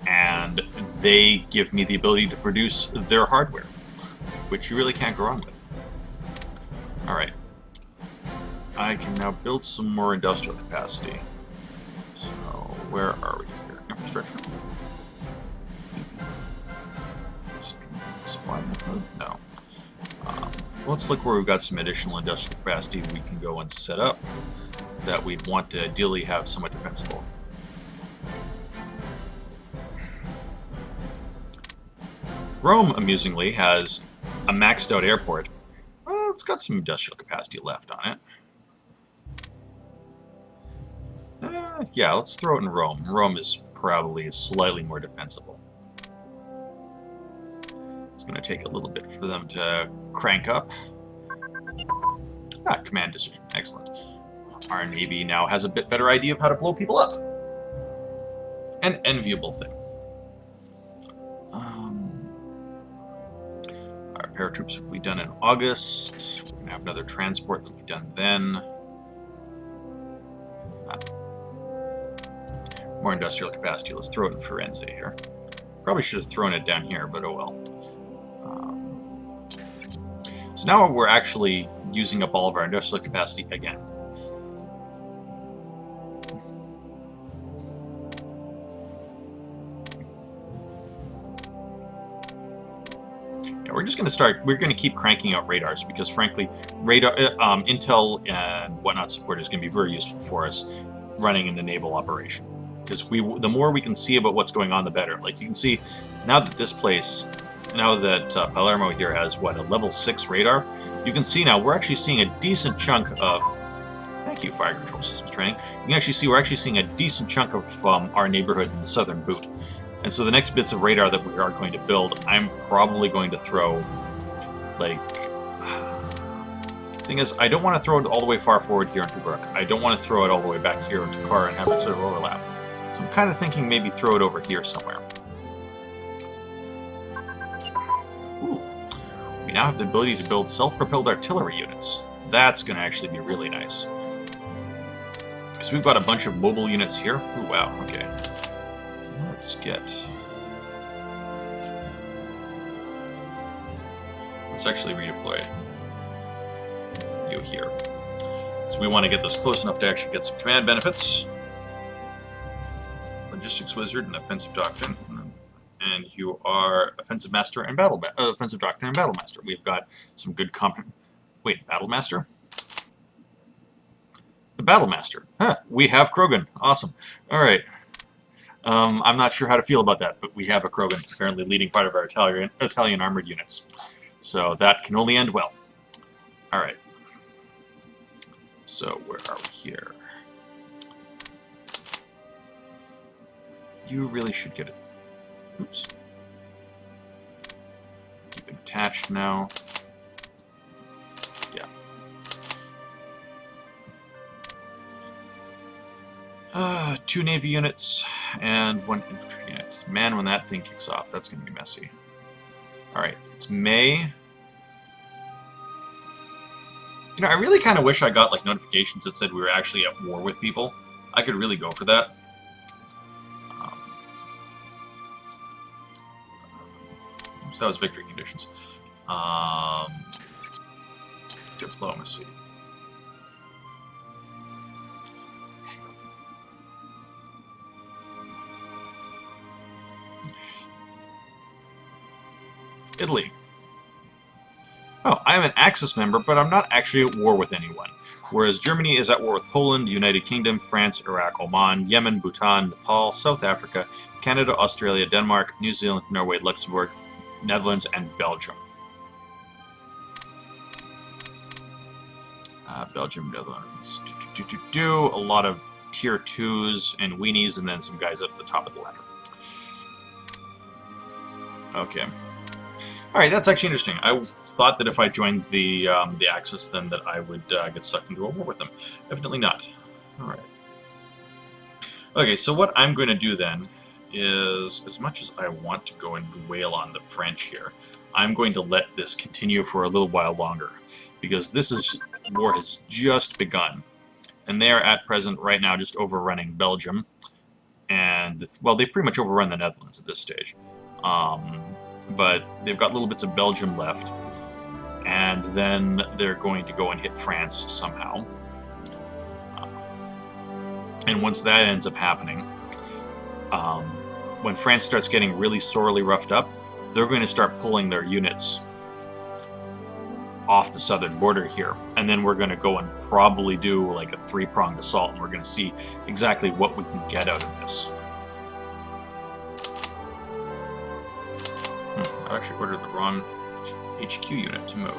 and they give me the ability to produce their hardware, which you really can't go wrong with. Alright. I can now build some more industrial capacity. So, where are we here? Infrastructure? Supply method? No. Let's look where we've got some additional industrial capacity we can go and set up that we'd want to ideally have somewhat defensible. Rome, amusingly, has a maxed out airport. Well, it's got some industrial capacity left on it. Yeah, let's throw it in Rome. Rome is probably slightly more defensible. It's going to take a little bit for them to crank up. Command decision. Excellent. Our Navy now has a bit better idea of how to blow people up. An enviable thing. Our paratroops will be done in August. We're going to have another transport that will be done then. More industrial capacity. Let's throw it in Firenze here. Probably should have thrown it down here, but oh well. So now we're actually using up all of our industrial capacity again. We're just going to start, we're going to keep cranking out radars because frankly, radar, intel and whatnot support is going to be very useful for us running in the naval operation. Because the more we can see about what's going on, the better. Like you can see, now that this place, now that Palermo here has, what, a level 6 radar, you can see now we're actually seeing a decent chunk of, thank you, Fire Control Systems Training, you can actually see we're actually seeing a decent chunk of our neighborhood in the southern boot. And so the next bits of radar that we are going to build, I'm probably going to throw, like... Thing is, I don't want to throw it all the way far forward here into Brook. I don't want to throw it all the way back here into Car and have it sort of overlap. So I'm kind of thinking maybe throw it over here somewhere. Ooh. We now have the ability to build self-propelled artillery units. That's going to actually be really nice. Because we've got a bunch of mobile units here. Ooh, wow, okay. Let's actually redeploy you here. So we want to get this close enough to actually get some command benefits. Logistics Wizard and Offensive Doctrine. And you are Offensive Master and Offensive Doctrine and Battle Master. We've got some good Wait, Battle Master? The Battle Master. Huh, we have Krogan. Awesome. Alright. I'm not sure how to feel about that, but we have a Krogan apparently leading part of our Italian armored units. So that can only end well. Alright. So where are we here? You really should get it. Oops. Keep it attached now. Yeah. 2 Navy units and 1 infantry unit. Man, when that thing kicks off, that's going to be messy. Alright, it's May. You know, I really kind of wish I got like notifications that said we were actually at war with people. I could really go for that. So that was victory conditions. Diplomacy. Italy. Oh, I am an Axis member, but I'm not actually at war with anyone. Whereas Germany is at war with Poland, the United Kingdom, France, Iraq, Oman, Yemen, Bhutan, Nepal, South Africa, Canada, Australia, Denmark, New Zealand, Norway, Luxembourg, Netherlands, and Belgium. Belgium, Netherlands. A lot of tier 2s and weenies, and then some guys up at the top of the ladder. Okay. Alright, that's actually interesting. I thought that if I joined the Axis, then that I would get sucked into a war with them. Definitely not. Alright. Okay, so what I'm going to do then is, as much as I want to go and wail on the French here, I'm going to let this continue for a little while longer, because this war has just begun, and they are at present right now just overrunning Belgium, and well, they've pretty much overrun the Netherlands at this stage, but they've got little bits of Belgium left, and then they're going to go and hit France somehow, and once that ends up happening, when France starts getting really sorely roughed up, they're going to start pulling their units off the southern border here, and then we're going to go and probably do like a 3-pronged assault, and we're going to see exactly what we can get out of this. I actually ordered the wrong HQ unit to move.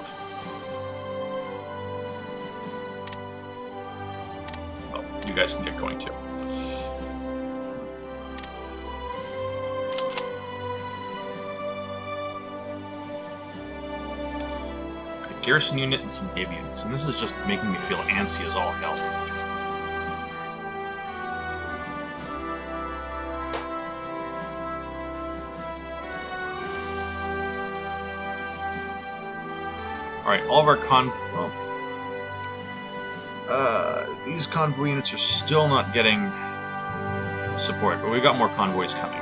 Well, you guys can get going too. Garrison unit and some Navy units, and this is just making me feel antsy as all hell. Alright, all of our these convoy units are still not getting support, but we've got more convoys coming.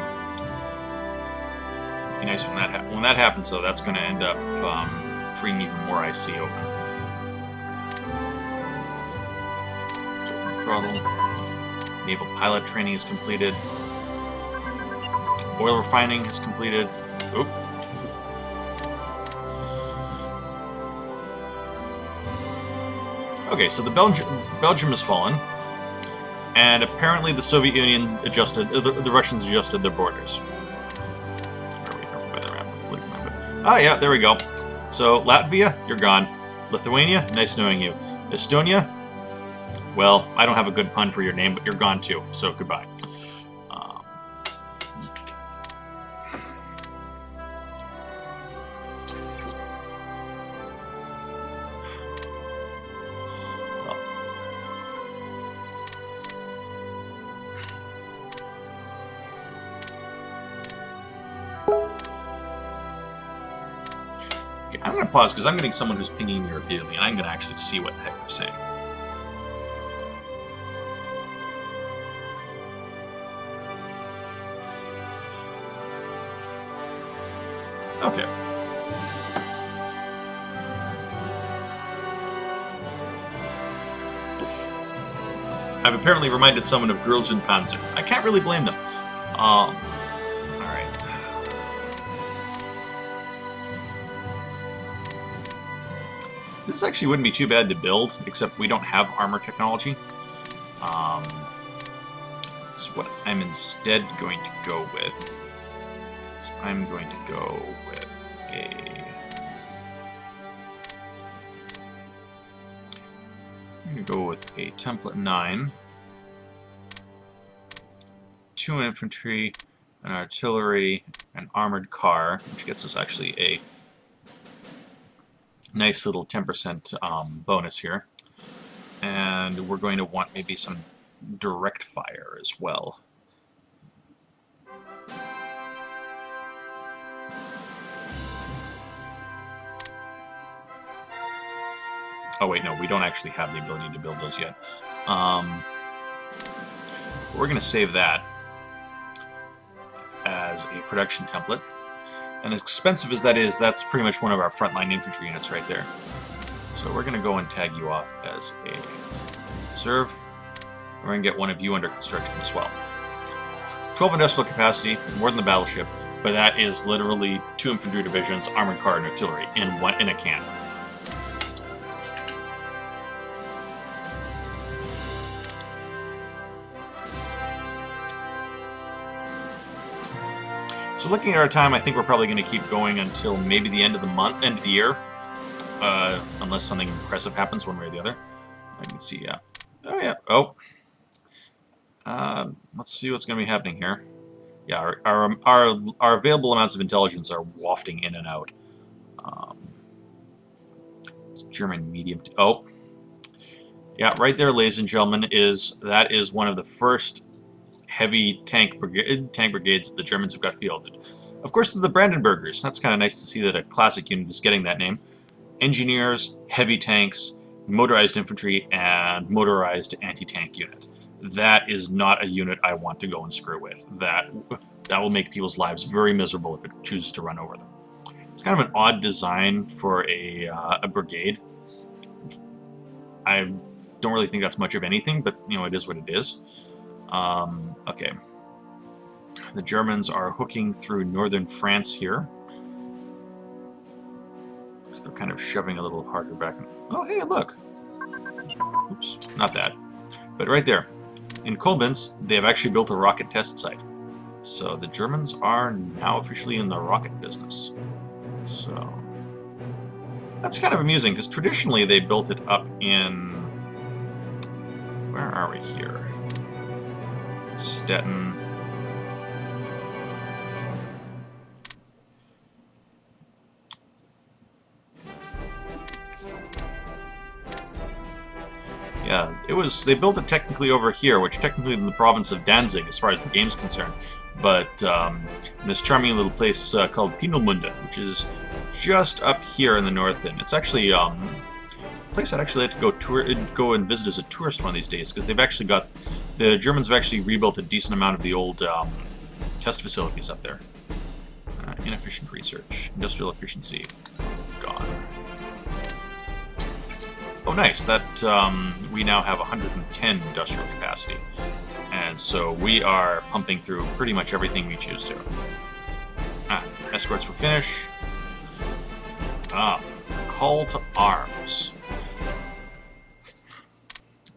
Be nice when that happens, though. That's going to end up freeing even more IC open. Throttle. Naval pilot training is completed. Oil refining is completed. Oop. Okay, so the Belgium has fallen, and apparently the Soviet Union adjusted, the Russians adjusted their borders. Ah, yeah, there we go. So, Latvia, you're gone. Lithuania, nice knowing you. Estonia, well, I don't have a good pun for your name, but you're gone too, so goodbye. I'm going to pause because I'm getting someone who's pinging me repeatedly, and I'm going to actually see what the heck they're saying. Okay. I've apparently reminded someone of Girls in Panzer. I can't really blame them. Alright. This actually wouldn't be too bad to build, except we don't have armor technology. So what I'm instead going to go with is I'm going to go with a... I'm going to go with a template 9. 2 infantry, an artillery, an armored car, which gets us actually a nice little 10% bonus here. And we're going to want maybe some direct fire as well. Oh wait, no, we don't actually have the ability to build those yet. We're going to save that as a production template. And as expensive as that is, that's pretty much one of our frontline infantry units right there. So we're going to go and tag you off as a reserve. We're going to get one of you under construction as well. 12 industrial capacity, more than the battleship, but that is literally 2 infantry divisions, armored car, and artillery in a can. So looking at our time, I think we're probably going to keep going until maybe the end of the month, end of the year, unless something impressive happens one way or the other. I can see, yeah. Oh yeah. Oh. Let's see what's going to be happening here. Yeah, our available amounts of intelligence are wafting in and out. It's German medium. Oh. Yeah, right there, ladies and gentlemen, that is one of the first heavy tank brigades that the Germans have got fielded. Of course, the Brandenburgers. That's kind of nice to see that a classic unit is getting that name. Engineers, heavy tanks, motorized infantry, and motorized anti-tank unit. That is not a unit I want to go and screw with. That will make people's lives very miserable if it chooses to run over them. It's kind of an odd design for a brigade. I don't really think that's much of anything, but you know, it is what it is. Okay. The Germans are hooking through northern France here. So they're kind of shoving a little harder back. Oh, hey, look. Oops, not that. But right there. In Koblenz, they have actually built a rocket test site. So the Germans are now officially in the rocket business. So that's kind of amusing, because traditionally they built it up in... Where are we here? Stettin. Yeah, they built it technically over here, which technically in the province of Danzig as far as the game's concerned, but in this charming little place called Peenemünde, which is just up here in the north end. It's actually a place I'd actually like to go and visit as a tourist one of these days, because they've actually got... The Germans have actually rebuilt a decent amount of the old test facilities up there. Inefficient research. Industrial efficiency. Gone. Oh, nice. That we now have 110 industrial capacity. And so we are pumping through pretty much everything we choose to. Escorts will finish. Call to arms.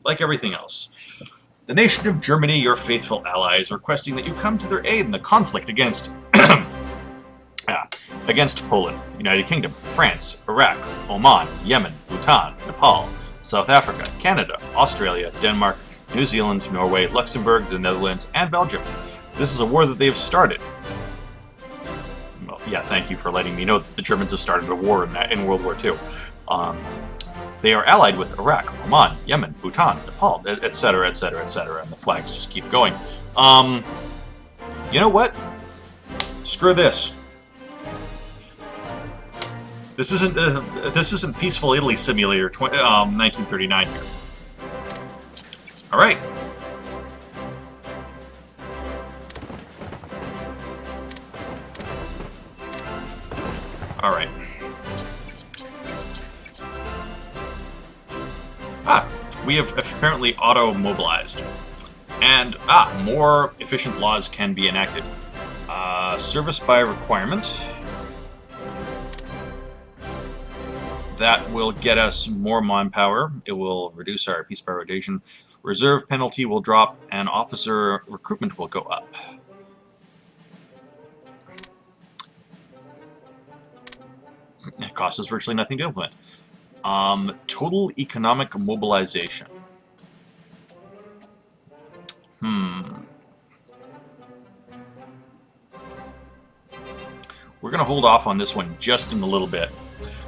Like everything else. The nation of Germany, your faithful allies, requesting that you come to their aid in the conflict against against Poland, United Kingdom, France, Iraq, Oman, Yemen, Bhutan, Nepal, South Africa, Canada, Australia, Denmark, New Zealand, Norway, Luxembourg, the Netherlands, and Belgium. This is a war that they have started. Well, yeah, thank you for letting me know that the Germans have started a war in World War II. They are allied with Iraq, Oman, Yemen, Bhutan, Nepal, etc., etc., etc., and the flags just keep going. You know what? Screw this. This isn't Peaceful Italy Simulator 1939 here. All right. All right. We have apparently auto-mobilized. And, more efficient laws can be enacted. Service by requirement. That will get us more manpower. It will reduce our peace by rotation. Reserve penalty will drop, and officer recruitment will go up. It costs us virtually nothing to implement. Total economic mobilization. We're going to hold off on this one just in a little bit,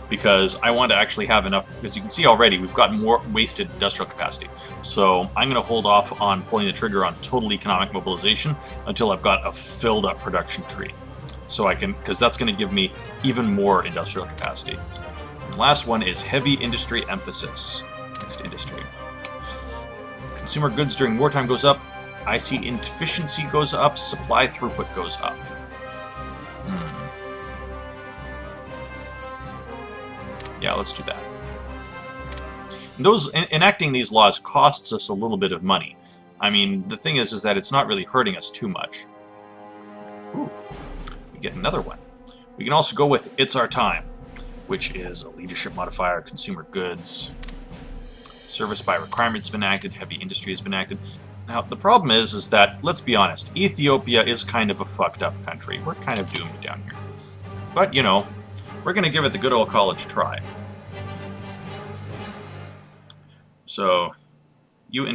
because I want to actually have enough, because you can see already we've got more wasted industrial capacity. So I'm going to hold off on pulling the trigger on total economic mobilization until I've got a filled up production tree. So I can, because that's going to give me even more industrial capacity. The last one is heavy industry emphasis. Next industry. Consumer goods during wartime goes up. IC efficiency goes up. Supply throughput goes up. Yeah, let's do that. And enacting these laws costs us a little bit of money. I mean, the thing is that it's not really hurting us too much. Ooh, we get another one. We can also go with It's Our Time, which is a leadership modifier, consumer goods. Service by requirement has been enacted, heavy industry has been enacted. Now, the problem is that, let's be honest, Ethiopia is kind of a fucked up country. We're kind of doomed down here. But, you know, we're going to give it the good old college try. So, you